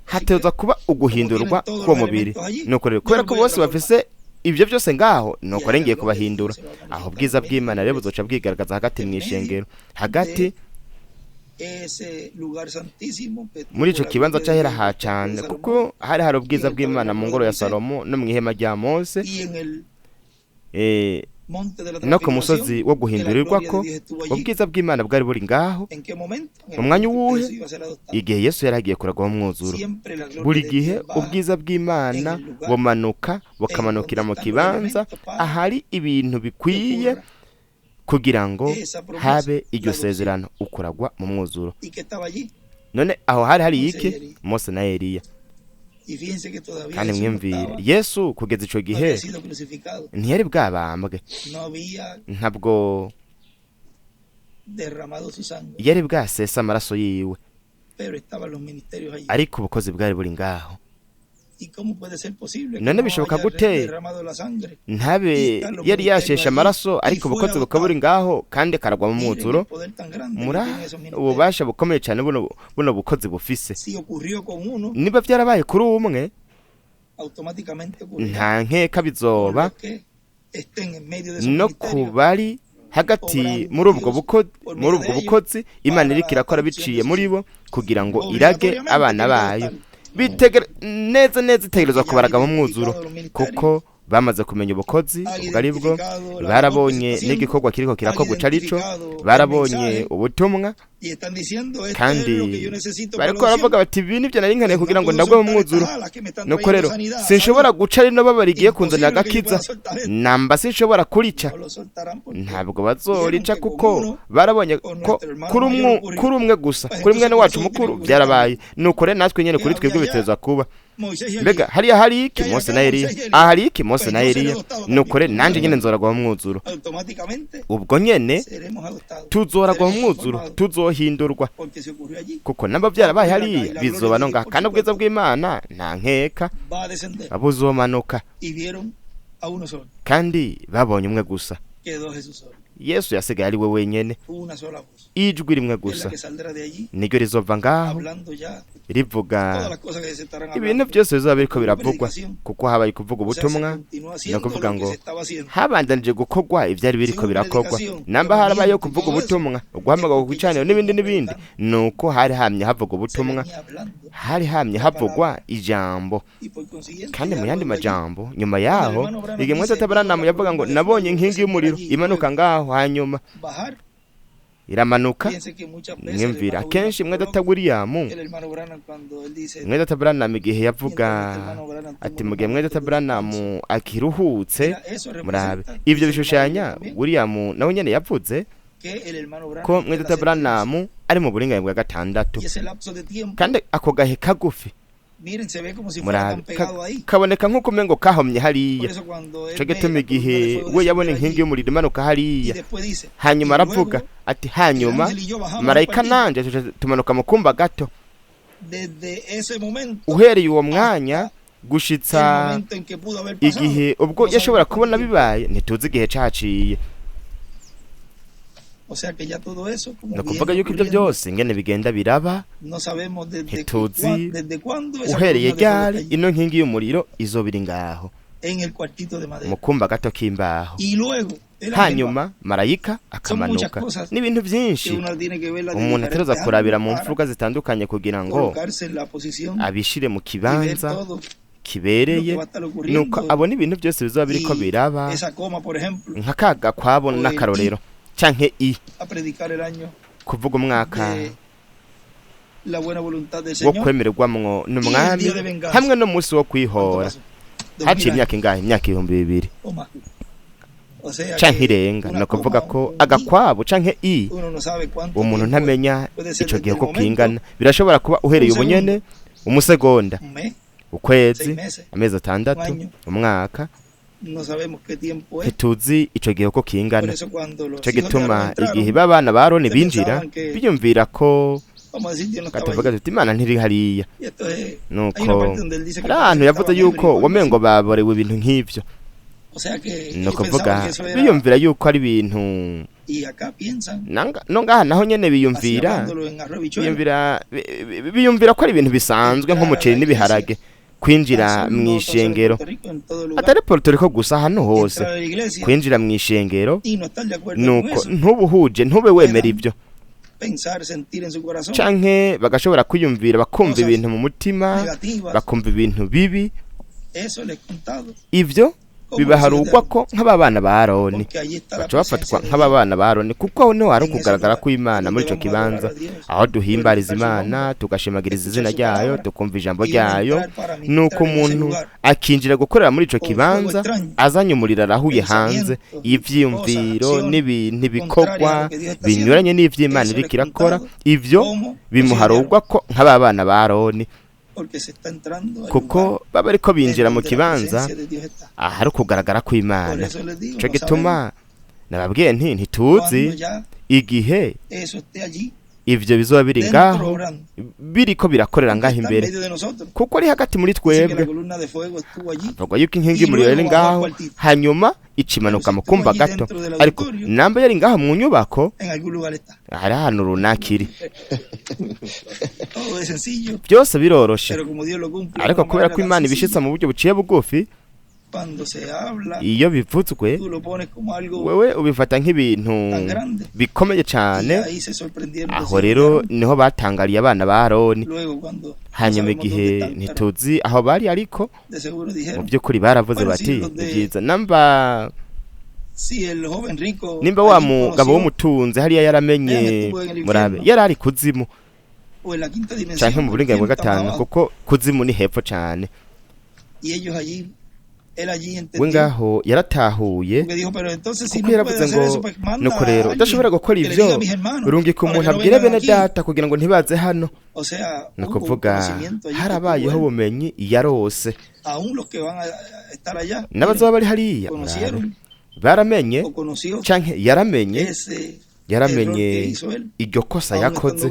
hatezwa kuba uguhindurwa k'uwo mubiri. Nuko rero kubera ko bose bafise ibyo byose ngaho, nuko rengeye kubahindura, aho ubwiza bw'Imana rero buzoca bwigaragaza hagati mu ishengero, hagati muri ico kibanza cyahera ha cyane, kuko hari ubwiza bw'Imana mu ngoro ya Salomo no mu ihema rya Mose, no ku musozi wo guhindurirwa ko ubwiza bw'Imana bwari buri ngaho. Umwanya uwuhe? Igihe Yesu yari agiye kuragwa mu mwuzuro. Buri gihe ubwiza bw'Imana bumanuka bukamanukira mu kibanza ahari ibintu bikwiye kugira ngo habe iryo sezerano, ukuragwa mu mwuzuro. None aho hari iki? Mose na Eliya. Kandi mwumvire, Yesu kugeza ico gihe ntiyari bwabambwe, ntabwo yari bwasesa amaraso yiwe, ariko ubukozi bwari buri ngaho. None bishoboka gute ntabe yari yashesha amaraso ariko ubukozi bukaba buri ngaho kandi karagwa mu mwuzuro? Ububasha bukomeye cyane buno bukozi bufise. Niba byarabaye kuri umwe, nta nkeka bizoba no kubari hagati muri ubwo bukozi Imana iriko irakora biciye muri bo kugira ngo irage abana bayo. Neza itegerezwa kubaraga mu mwuzuro, kuko bamaze kumenya ubukozi ubwo ari bwo, barabonye n'igikorwa kiriko kirakorwa carico, barabonye ubutumwa, kandi bariko baravuga bati ibi nivyo nari nkeneye kugira ngo ndagwe mu mwuzuro. Nuko rero sinshobora guca rino babarigiye kunzanira agakiza, namba sinshobora kurica. Ntabwo bazorica, kuko barabonye ko kuri umwe gusa, kuri mwene wacu mukuru byarabaye. Nuko rero natwe nyene kuri twebwe bitezwa kuba. Mbega hari iki? Mose na Eliya. Hari iki? Mose na Eliya. Nuko rero nanje nyene nzoragwa mu mwuzuro. Ubwo nyene tuzoragwa mu mwuzuro, tuzohindurwa, kuko namba byarabaye hariya bizoba no ngaha. Kandi ubwiza bw'Imana nta nkeka abuzomanuka, kandi babonye umwe gusa. Yesu yasigaye ari we wenyene, ijwi rimwe gusa niryo rizova ngaho rivuga ibintu byose bizaba biriko biravugwa, kuko habaye kuvuga ubutumwa, no kuvuga ngo habandanije gukorwa ivyari biriko birakorwa. Namba harabaye kuvuga ubutumwa, guhamagara ku gicaniro n'ibindi, nuko hari hamye havuga ubutumwa, hari hamye havugwa ijambo. Kandi mu yandi majambo nyuma yaho, igihe Mose Abraham yavuga ngo nabonye inkingi y'umuriro imanuka ngaho, hanyuma iramanuka. Mwumvira kenshi Mwedata Branham igihe yavuga ati mugihe Mwedata Branham akiruhutse, murabe ivyo bishushanya William nawe nyene yavuze ko Mwedata Branham ari mu buringanire bwa gatandatu, kandi ako gahe kagufi murabe kaboneka nk'uko umengo kahomye hariya. Ico gituma igihe we yabona inkingi y'umuriro imanuka hariya, hanyuma aravuga ati hanyuma marayika nanje tumanuka mu kumba gato. Uhereye uwo mwanya gushitsa igihe ubwo yashobora kubona bibaye, ntituzi igihe caciye. No kuvuga yuko ibyo byose ngene bigenda biraba, ntituzi uhereye ryari ino nkingi y'umuriro izobiri ngaho mu kumba gato k'imbaho. Hanyuma marayika akamanuka n'ibintu byinshi umuntu ateruza kurabira mu mfuruka zitandukanye kugira ngo abishire mu kibanza kibereye, nuko abona ibintu byose bizoba biriko biraba, nk'akaga kwabona n'akarorero canke kuvuga umwaka wo kwemererwamwo n'umwami hamwe no munsi wo kwihora. Haciye imyaka ingahe? Imyaka 2000 canke irenga. No kuvuga ko agakwabo canke umuntu ntamenya ico gihe ko kingana. Birashobora kuba uhereye ubunyene umusegonda, ukwezi, amezi 6, umwaka, ntituzi ico gihe uko kingana. Ico gituma igihe babana ba Aroni binjira biyumvira ko katavuga tuti Imana ntiri hariya, nuko hari ahantu yavuze yuko wamengo baborewe ibintu nk'ivyo, nuko vuga biyumvira yuko ari ibintu no ngaha naho nyene biyumvira ko ari ibintu bisanzwe nk'umuceri n'ibiharage kwinjira mw'ishengero, atari Puerto Rico gusa, hano hose kwinjira mw'ishengero nuko ntubuhuje, ntube wemera ivyo canke bagashobora kwiyumvira bakumva ibintu mu mutima, bakumva ibintu bibi, ivyo bibaharugwa ko nk'ababana ba Aroni, baca bafatwa nk'ababana ba Aroni, kuko aho niho hari kugaragara kw'Imana muri ico kibanza, aho duhimbariza Imana tugashimagiriza izina ryayo, tukumva ijambo ryayo, nuko umuntu akinjira gukorera muri ico kibanza azanye umuriro arahuye hanze ivyiyumviro n'ibintu bikorwa binyuranye n'ivy'Imana iriko irakora, ivyo bimuharugwa ko nk'ababana ba Aroni, kuko baba ariko binjira mu kibanza ahari kugaragara kw'Imana. Ico gituma nababwiye nti ntituzi igihe ivyo bizoba biri ngaho biriko birakorera ngaho imbere, kuko ari hagati muri twebwe. Avuga yuko inkingi y'umuriro yari ngaho, hanyuma icimanuka mu kumba gato, ariko namba yari ngaho mu nyubako hari ahantu runaka iri. Byose biroroshe, ariko kubera ko Imana ibishitsa mu buryo buciye bugufi, iyo bivuzwe wewe ubifata nk'ibintu bikomeye cyane. Aho rero niho batangariye abana ba Aroni. Hanyuma igihe ntituzi aho bari, ariko mu by'ukuri baravuze bati byiza nimba wa mugabo w'umutunzi hariya yaramenye, murabe yari ari kuzimu canke mu buringanire bwa 5, kuko kuzimu ni hepfo cyane. We ngaho yaratahuye, kuko yaravuze ngo nuko rero udashobora gukora ivyo, urungika umuntu abwire bene data kugira ngo ntibaze hano. Nuko vuga harabayeho ubumenyi yarose, n'abazoba bari hariya baramenye canke yaramenye iryo kosa yakoze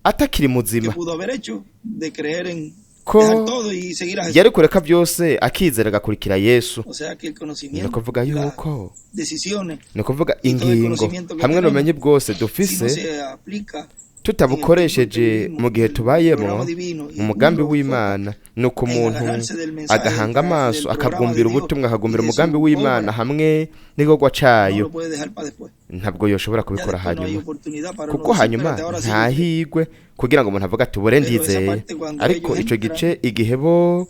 atakiri muzima, ko yari kureka byose akizera agakurikira Yesu. Ni kuvuga yuko ni kuvuga ingingo hamwe n'ubumenyi bwose dufise tutabukoresheje mu gihe tubayemo mu mugambi w'Imana, nuko umuntu agahanga amaso akabwumvira ubutumwa, akagumbira umugambi w'Imana hamwe n'igogwa cayo, ntabwo yoshobora kubikora hanyuma, kuko hanyuma ntahigwe kugira ngo umuntu avuga ati ubure ndizeye. Ariko ico gice igihe bo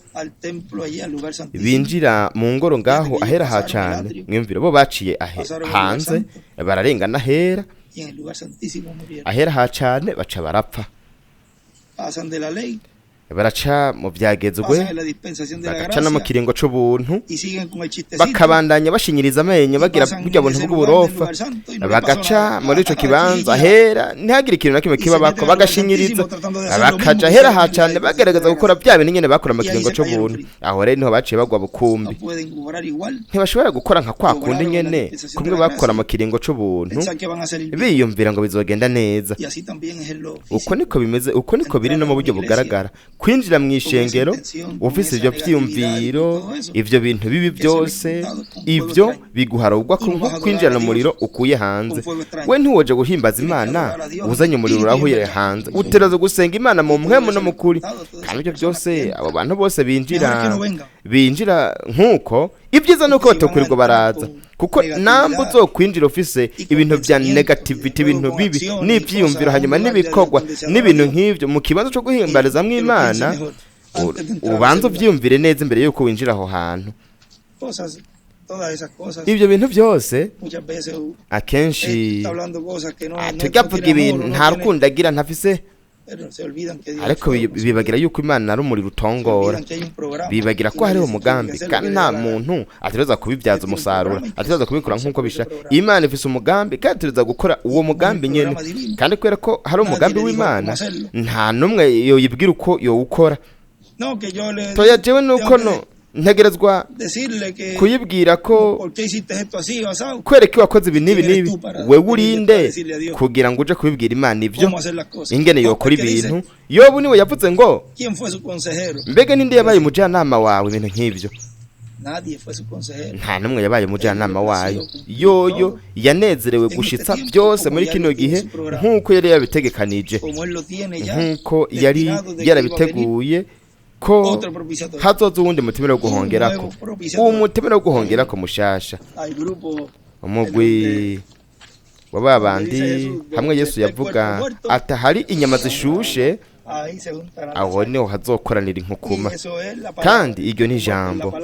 binjira mu ngoro ngaho ahera ha cane, mwimvire bo baciye hanze bararengana ahera ha cane, baca barapfa, baraca mu byagezwe, bagaca no mu kiringo c'ubuntu, bakabandanya bashinyiriza amenyo bagira burya buntu bw'uburofa, bagaca muri ico kibanza ahera ntihagire ikintu na kimwe kiba bako, bagashinyiriza bakaja ahera ha cane bagerageza gukora bya bintu nyene bakora mu kiringo c'ubuntu. Aho rero niho baciye bagwa bukumbi, ntibashobora gukora nka kwa kundi nyene kumwe bakora mu kiringo c'ubuntu biyumvira ngo bizogenda neza. Uko niko bimeze, uko niko biri no mu buryo bugaragara. Kwinjira mw'ishengero ufise ivyo vyiyumviro, ivyo bintu bibi byose, ivyo biguharugwa ko kwinjira no muriro ukuye hanze. We ntiwoje guhimbaza Imana uzanye umuriro urahuye hanze, uterazo gusenga Imana mu mpwemu no mukuri. Kandi ivyo byose abo bantu bose binjira nkuko ibyiza nuko batokurirwa baraza, kuko nambu zo kwinjira ufise ibintu bya negativity, ibintu bibi n'ivyiyumviro, hanyuma n'ibikogwa n'ibintu nk'ivyo mu kibanza cyo guhimbariza mw'Imana, ubanza uvyiyumvire neza imbere yuko winjira aho hantu. Ibyo bintu byose akenshi tugavuga ibintu nta rukundo agira, ntafise, ariko bibagira yuko Imana ari umuriro utongora, bibagira ko hariho umugambi, kandi nta muntu ategereza kubibyaza umusaruro, ategereza kubikora nk'uko bisha. Imana ifise umugambi kandi ategereza gukora uwo mugambi nyene, kandi kubera ko hari umugambi w'Imana nta numwe yoyibwira uko yowukora. toya jewe nuko no ntegerezwa kuyibwira ko kwereka iyo wakoze ibi n'ibi n'ibi wewe urinde kugira ngo uje kubibwira Imana ivyo ingene yokora ibintu. Yobu niwe yavuze ngo mbega ninde yabaye umujyanama wawe ibintu nk'ivyo? Nta numwe yabaye umujyanama wayo. Yoyo yanezerewe gushitsa byose muri kino gihe nk'uko yari yabitegekanije, nk'uko yari yarabiteguye ko hazoza uwundi mutemero wo guhongerako. Uwo mutemero wo guhongerako mushasha, umugwi wa babandi hamwe Yesu yavuga ati hari inyama zishushe, aho niho hazokoranira inkukuma, kandi iryo ni ijambo.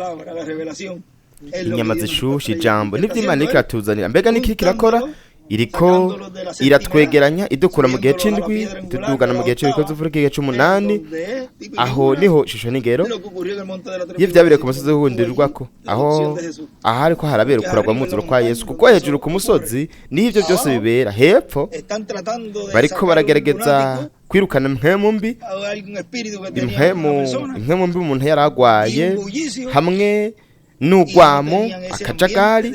Inyama zishushe, ijambo nivyo Imana ikatuzanira. Mbega niki kirakora? Iriko iratwegeranya idukura mu gihe c'indwi tudugana mu gihe c'ibikoze uvuga igihe c'umunani. Aho niho shusho n'ingero y'ivyabire ku musozi w'uhundirirwako, aho ariko harabera ukuragwa muzuro kwa Yesu, kuko hejuru ku musozi niho ivyo byose bibera. Hepfo bariko baragerageza kwirukana impwemu mbi, impwemu mbi umuntu yaragwaye hamwe n'ugwamo akajagari.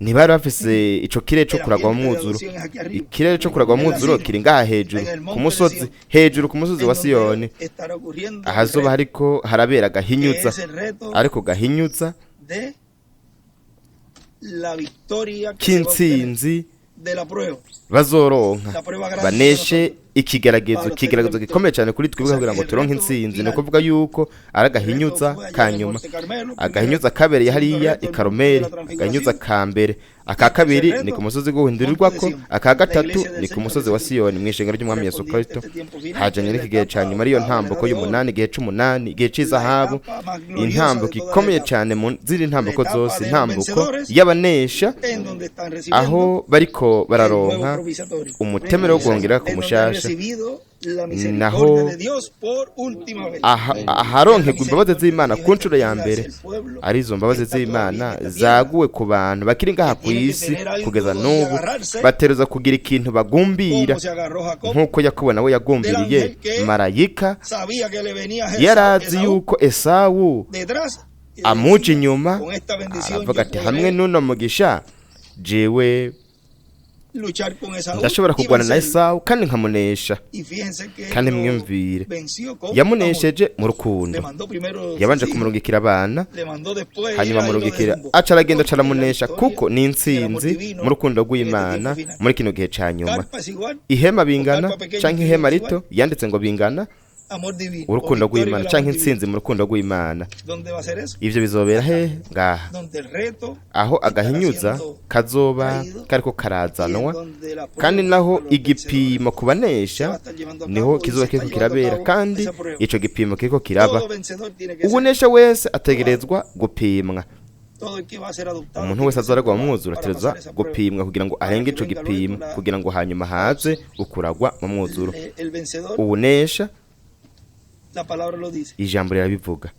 Ntibari bafise ico kirere co kuragwa mu mwuzuro. Ikirere co kuragwa mu mwuzuro kiri ngaha hejuru ku musozi, hejuru ku musozi wa Siyoni, ahazoba hariko harabera gahinyuza, ariko gahinyuza k'intsinzi bazoronka baneshe ikigeragezo gikomeye cyane kuri twebwe kugira ngo turonke intsinzi. Ni kuvuga yuko ari agahinyuza kanyuma, agahinyuza kabereye hariya i Karumeli, agahinyuza ka mbere. Aka kabiri ni ku musozi w'uhundirirwako, aka gatatu ni ku musozi wa Siyoni mu ishengero ry'umwami Yesu Kristo. Hajanye n'ikigihe ca nyuma ariyo ntambuko y'umunani, igihe c'umunani, igihe c'izahabu, intambuko ikomeye cyane mu ziri ntambuko zose, intambuko y'abanesha, aho bariko bararonka umutemero wo guhongera ku mushasha, naho aharonkegwa imbabazi z'Imana ku nshuro ya mbere. Arizo mbabazi z'Imana zaguwe ku bantu bakiri ngaha ku isi kugeza n'ubu, bateruza kugira ikintu bagumbira, nk'uko Yakobo nawe yagumbiriye marayika. Yarazi yuko Esawu amuca inyuma, aravuga ati hamwe n'uno mugisha jewe ndashobora kugwana na Esawu kandi nkamunesha. Kandi mwumvire, yamunesheje mu rukundo. Yabanje kumurungikira abana, hanyuma amurungikira aca aragenda caramunesha, kuko ni intsinzi mu rukundo rw'Imana muri kino gihe ca nyuma. Ihema bingana canke ihema rito, yanditse ngo bingana urukundo rw'Imana canke intsinzi mu rukundo rw'Imana. Ivyo bizobera he? Ngaha aho agahinyuza kazoba kariko karazanwa, kandi naho igipimo kubanesha niho kizoba kiriko kirabera, kandi ico gipimo kiriko kiraba. Ubunesha wese ategerezwa gupimwa. Umuntu wese azoragwa mu mwuzuro ategerezwa gupimwa kugira ngo arenge ico gipimo, kugira ngo hanyuma haze ukuragwa mu mwuzuro. Ubunesha ijambo rirabivuga.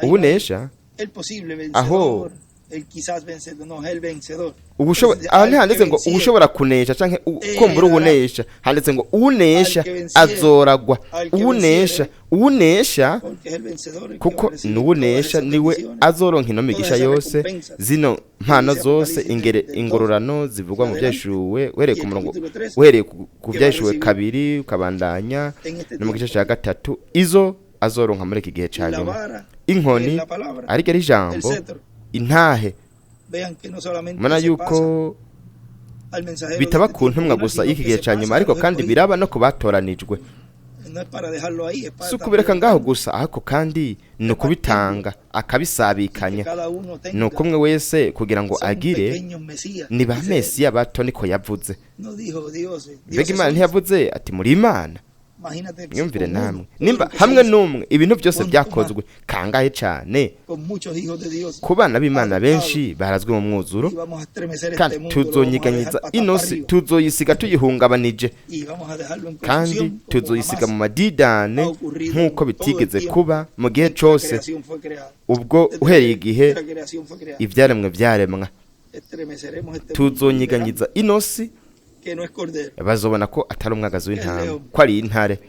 Ubunesha aho handitse ngo ubushobora kunesha canke kumbura ubunesha, handitse ngo unesha azoragwa. Unesha kuko nubunesha niwe azoronka ino migisha yose, zino mpano zose, ingororano zivugwa mu byashuwe, uhereye ku byashuwe kabiri ukabandanya no mu gice cya gatatu, izo azoronka muri iki gihe ca nyuma. Inkoni ariko ari ijambo, intahe. Mana yuko bitaba ku ntumwa gusa y'iki gihe ca nyuma, ariko kandi biraba no kubatoranijwe. Si ukubireka ngaho gusa, ahako kandi ni ukubitanga akabisabikanya. Ni uko umwe wese kugira ngo agire ni ba Mesiya bato, niko yavuze. Mbega Imana ntiyavuze ati muri Imana? Mwumvire namwe, nimba hamwe n'umwe ibintu byose byakozwe kangahe cyane. Ku bana b'Imana benshi barazwe mu mwuzuro, kandi tuzonyiganyiza inosi, tuzoyisiga tuyihungabanije, kandi tuzoyisiga mu madidane nk'uko bitigeze kuba mu gihe cyose, ubwo uhereye igihe ibyaremwe byaremwa. Tuzonyiganyiza inosi, bazobona ko atari umwagazi w'intama, ko ari intare.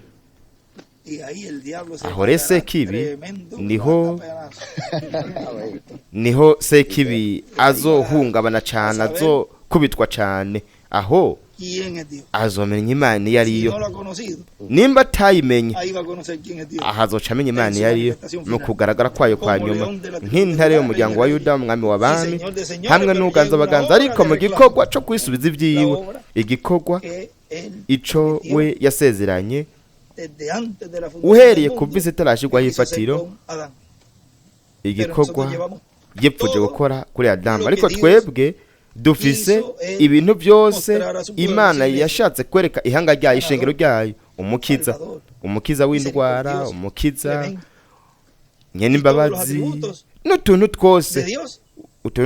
aho rero sekibi niho sekibi azohungabana cyane, azokubitwa cyane, aho azomenya Imana iyo ariyo. Nimba atayimenye, aha azoca amenya Imana iyo ariyo mu kugaragara kwayo kwa nyuma, nk'intare y'umuryango wa Yuda, umwami w'abami hamwe n'uganza abaganza, ariko mu gikorwa cyo kwisubiza ibyiwe, igikorwa ico we yasezeranye uhereye ku visi itarashirwaho ifatiro, igikorwa yipfuje gukora kuri Adamu. Ariko twebwe dufise ibintu byose Imana yashatse kwereka ihanga ryayo, ishengero ryayo, umukiza w'indwara, umukiza nyene imbabazi, n'utuntu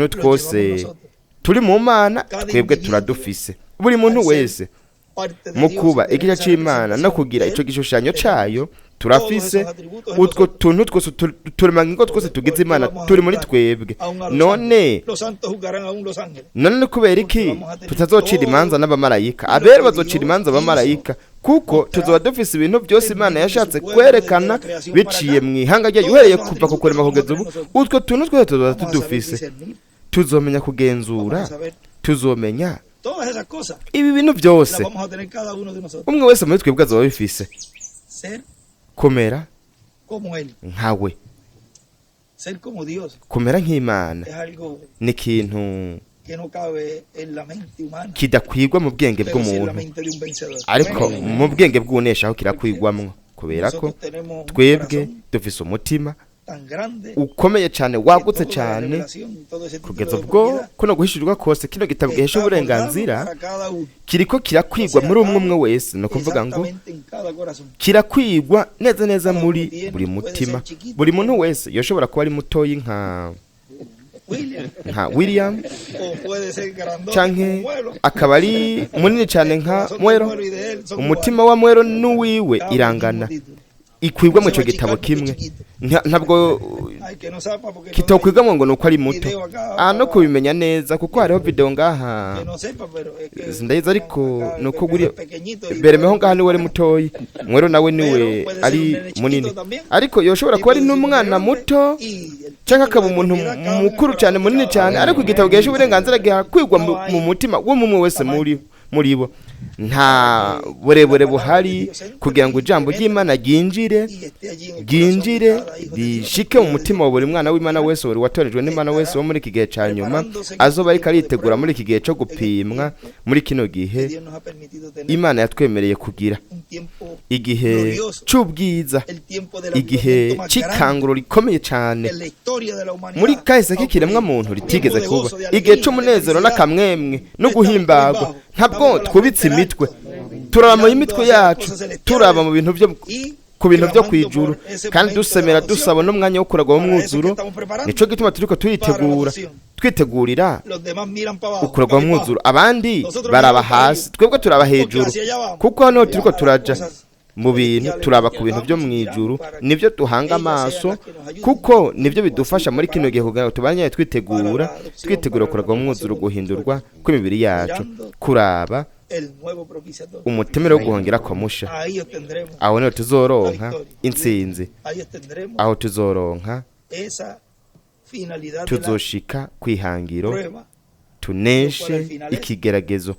twose turi mu Mana twebwe turadufise. Buri muntu wese mu kuba igice c'Imana no kugira ico gishushanyo cayo turafise utwo tuntu twose, turemangingo twose tugize Imana turi muri twebwe. None kubera iki tutazocira imanza n'abamarayika? Abera bazocira imanza abamarayika, kuko tuzoba dufise ibintu byose Imana yashatse kwerekana biciye mu ihanga ryayo, uhereye kuva ku kurema kugeza ubu. Utwo tuntu twose tuzoba tudufise, tuzomenya kugenzura, tuzomenya ibi bintu byose. Umwe wese muri twebwe azoba bifise kumera nkawe, kumera nk'Imana ni ikintu kidakwigwa mu bwenge bw'umuntu, ariko mu bwenge bw'unesha aho kirakwigwamwo, kubera ko twebwe dufise umutima ukomeye cyane, wagutse cyane, kugeza ubwo kuno guhishurirwa kose kino gitabo gihesha uburenganzira kiriko kirakwigwa muri umwe wese. No kuvuga ngo kirakwigwa neza muri buri mutima. Buri muntu wese yoshobora kuba ari mutoyi nka William, canke akaba ari munini cyane nka Mwero. Umutima wa Mwero n'uwiwe irangana, ikwigwa mu cyo gitabo kimwe. Ntabwo kitokwigamo ngo nuko ari muto, no kubimenya neza, kuko hariho video ngaha zindayiza, ariko nuko guri beremeho ngaha niwe ari mutoyi, Mwero nawe niwe ari munini, ariko yoshobora kuba ari n'umwana muto cyangwa akaba umuntu mukuru cyane, munini cyane, ariko igitabo gihesha uburenganzira gihakwigwa mu mutima w'umwe wese muri bo. Nta burebure buhari kugira ngo ijambo ry'Imana ryinjire rishike mu mutima wa buri mwana w'Imana wese, wari watorejwe n'Imana wese wo muri iki gihe cya nyuma, azoba ariko aritegura muri iki gihe cyo gupimwa. Muri kino gihe Imana yatwemereye kugira igihe cy'ubwiza, igihe cy'ikanguro rikomeye cyane muri kahise k'ikiremwa muntu ritigeze kuba, igihe cy'umunezero n'akamwemwe no guhimbagwa. Ntabwo twubitse imitwe, turaba mu imitwe yacu, turaba mu bintu byo kwijuru, kandi dusemera dusaba n'umwanya wo kuragwa mu mwuzuro. Nico gituma turiko twitegurira ukuragwa mu mwuzuro. Abandi baraba hasi, twebwe turaba hejuru, kuko hano turiko turaja mu bintu, turaba ku bintu byo mwijuru, nibyo tuhanga amaso, kuko nibyo bidufasha muri kino gihe kugira ngo tubanye twitegura kuragwa mu mwuzuro, guhindurwa kw'imibiri yacu, kuraba umutemero wo guhongera kwa musha. Aho niho tuzoronka intsinzi, aho tuzoronka, tuzoshika kwihangiro, tuneshe ikigeragezo.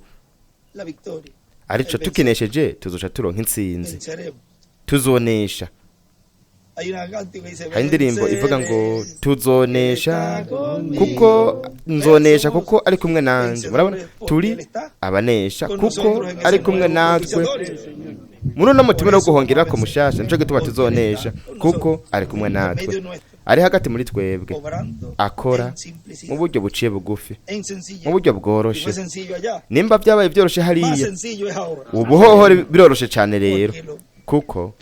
Arico tukinesheje tuzoca turonka intsinzi, tuzonesha. Hari indirimbo ivuga ngo tuzonesha kuko nzonesha kuko ari kumwe nanje. Murabona, turi abanesha kuko ari kumwe natwe. Muri no mutima wo guhongera ko mushasha, nico gituma tuzonesha kuko ari kumwe natwe, ari hagati muri twebwe, akora mu buryo buciye bugufi, mu buryo bworoshe. Nimba byabaye byoroshe hariya, ubuhoho biroroshe cyane rero, kuko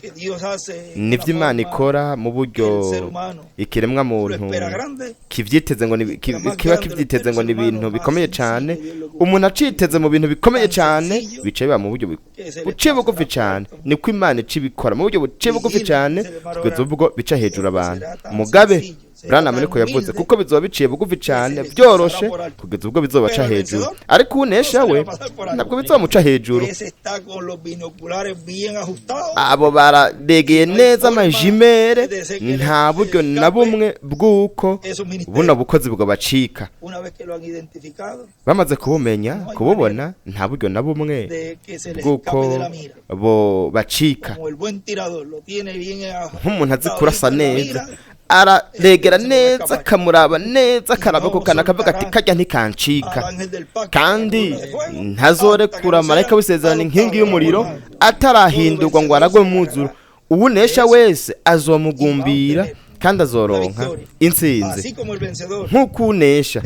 nivyo Imana ikora mu buryo ikiremwa muntu kivyiteze ngo kiba kivyiteze ngo ni ibintu bikomeye cyane. Umuntu aciteze mu bintu bikomeye cyane, bicaye ba mu buryo buciye bugufi cyane. Niko Imana icibikora mu buryo buciye bugufi cyane, kugeza ubwo bica hejuru abantu. Mugabe Branham niko yavuze kuko bizoba biciye bugufi cyane byoroshe kugeza ubwo bizobaca hejuru, ariko unesha we ntabwo bizomuca hejuru. Abo baregeye neza amajimere, nta buryo na bumwe bw'uko buno bukozi bwo bacika. Bamaze kububona, nta buryo na bumwe bw'uko bo bacika. Nk'umuntu azi kurasa neza, araregera neza, akamuraba neza, akaraba ko kana akavuga ati kajya ntikancika, kandi ntazorekura marayika w'isezerano inkingi y'umuriro atarahindurwa ngo aragwe mu mwuzuro. Uwunesha wese azomugumbira kandi azoronka intsinzi, nk'uko unesha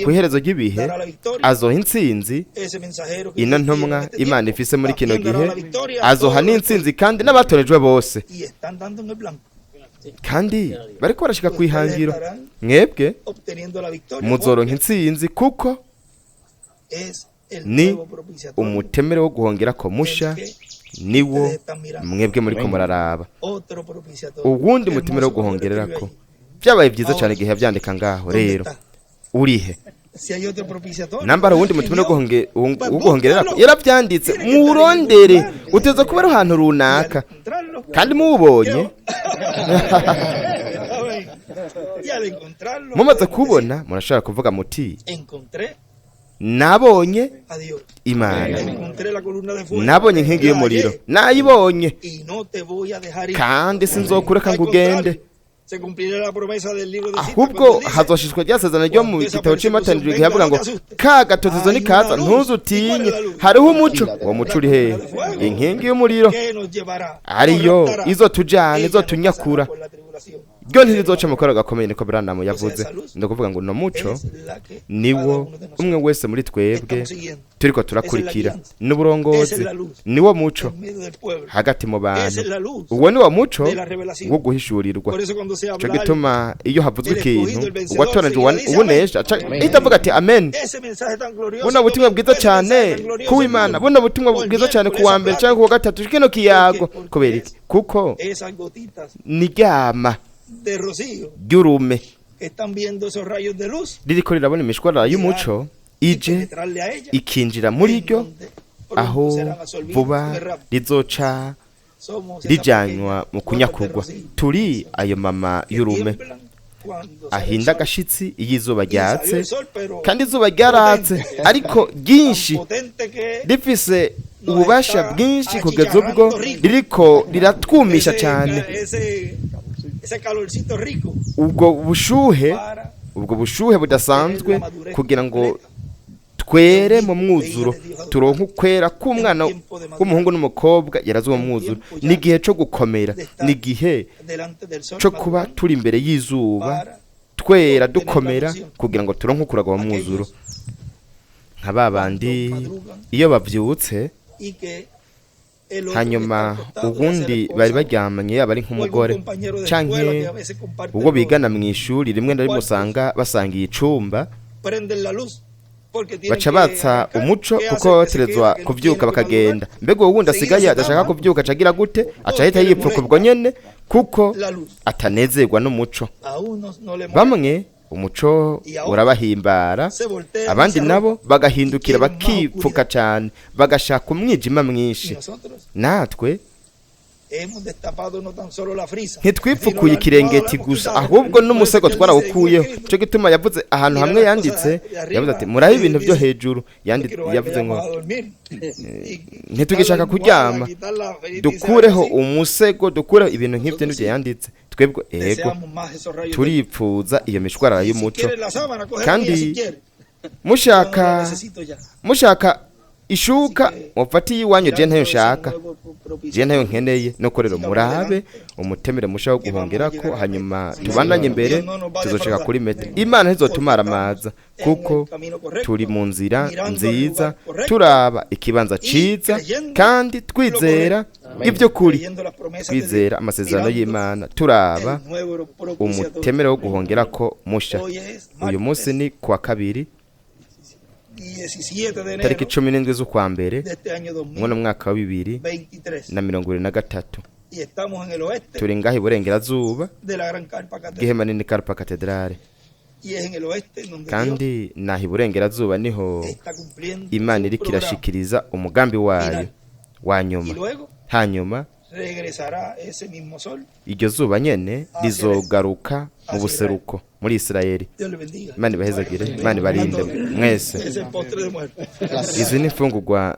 ku iherezo ry'ibihe azoha intsinzi. Ino ntumwa Imana ifise muri kino gihe azoha n'intsinzi kandi n'abatorejwe bose, kandi bariko barashika kwihangiro. Mwebwe muzoronka intsinzi kuko ni umutemere wo guhongera ko musha niwo mwebwe muri ko muraraba. Ubundi mutemere wo guhongerera ko byabaye byiza cyane igihe yabyandika ngaho. Rero urihe nambara ubundi mutemere wo guhongerera ko yarabyanditse, murondere, uteza kuba ari ahantu runaka kandi muwubonye. Mumaze kubona murashaka kuvuga muti nabonye Imana, nabonye inkingi y'umuriro, nayibonye, kandi sinzokureka ngo ugende. Ahubwo hazoshishwa ryasezerano ryo mu gitabo cy'Imataniro gihe yavuga ngo ka gatotezo nikaza ntuzutinye, hariho umuco. Uwo muco uri hehe? Inkingi y'umuriro ariyo izotujana, izotunyakura, ryo ntirizoca mu karaga gakomeye, niko Branham yavuze. Ndakuvuga ngo no muco niwo umwe wese muri twebwe turiko turakurikira, n'uburongozi niwo muco hagati mu bantu. Uwo niwo muco wo guhishurirwa. Cyo gituma iyo havuzwe ikintu uwatoranije ubunesha ahita avuga ati amen. Buno butumwa bwiza cyane ku Imana, buno butumwa bwiza cyane ku wa mbere cyangwa ku wa gatatu, kino kiyago. Kubera iki? Kuko ni ryama ry'urume ririko rirabona imishwarara y'umuco ije ikinjira muri ryo, aho vuba rizoca rijanywa mu kunyakugwa. Turi ayo mama y'urume ahinda agashitsi iyo izuba ryatse, kandi izuba ryaratse ariko ryinshi, rifise ububasha bwinshi kugeza ubwo ririko riratwumisha cyane. ubwo bushuhe budasanzwe kugira ngo twere mu mwuzuro, turonke ukwera k'umwana w'umuhungu n'umukobwa yarazuwe mu mwuzuro. Ni igihe cyo gukomera, ni igihe cyo kuba turi imbere y'izuba twera dukomera kugira ngo turonke ukuragwa mu mwuzuro. Nka babandi iyo bavyutse hanyuma ubundi bari baryamanye, yaba ari nk'umugore canke ubwo bigana mu ishuri, rimwe na rimwe usanga basangiye icumba, baca batsa umuco kuko baterezwa kuvyuka bakagenda. Mbega uwo wundi asigaye adashaka kuvyuka acagira gute? Aca ahita yipfuka ubwo nyene kuko atanezerwa n'umuco. Bamwe umuco urabahimbara, abandi nabo bagahindukira bakipfuka cyane, bagashaka umwijima mwinshi. Natwe ntitwipfukuye ikirengeti gusa, ahubwo n'umusego twarawukuyeho. Cyo gituma yavuze ahantu hamwe yanditse, yavuze ati muraho ibintu byo hejuru. Yavuze ngo ntitugishaka kuryama, dukureho umusego, dukureho ibintu nk'ibyo. Nibyo yanditse. Twebwe ego turipfuza iyo mishwarara y'umuco, kandi mushaka ishuka mufatiye iwanyu, je ntayo nshaka, je ntayo nkeneye. No korero murabe umutemere mushaho guhongera ko, hanyuma tubandanye imbere, tuzoshaka kuri metero. Imana ntizotumara amaza kuko turi mu nzira nziza, turaba ikibanza ciza, kandi twizera ibyo kuri, twizera amasezerano y'Imana, turaba umutemere wo guhongera ko musha. Uyu munsi ni kuwa kabiri tariki 17 z'ukwa mbere mu mwaka wa 2023, turi ngaha iburengerazuba bw'ihema nini Karpa Katedrale, kandi naho iburengerazuba niho Imana iriko irashikiriza umugambi wayo wa nyuma. Hanyuma iryo zuba nyene rizogaruka mu buseruko muri Isirayeli. Imana ibahezagire, Imana ibarinde mwese. Izi ni imfungurwa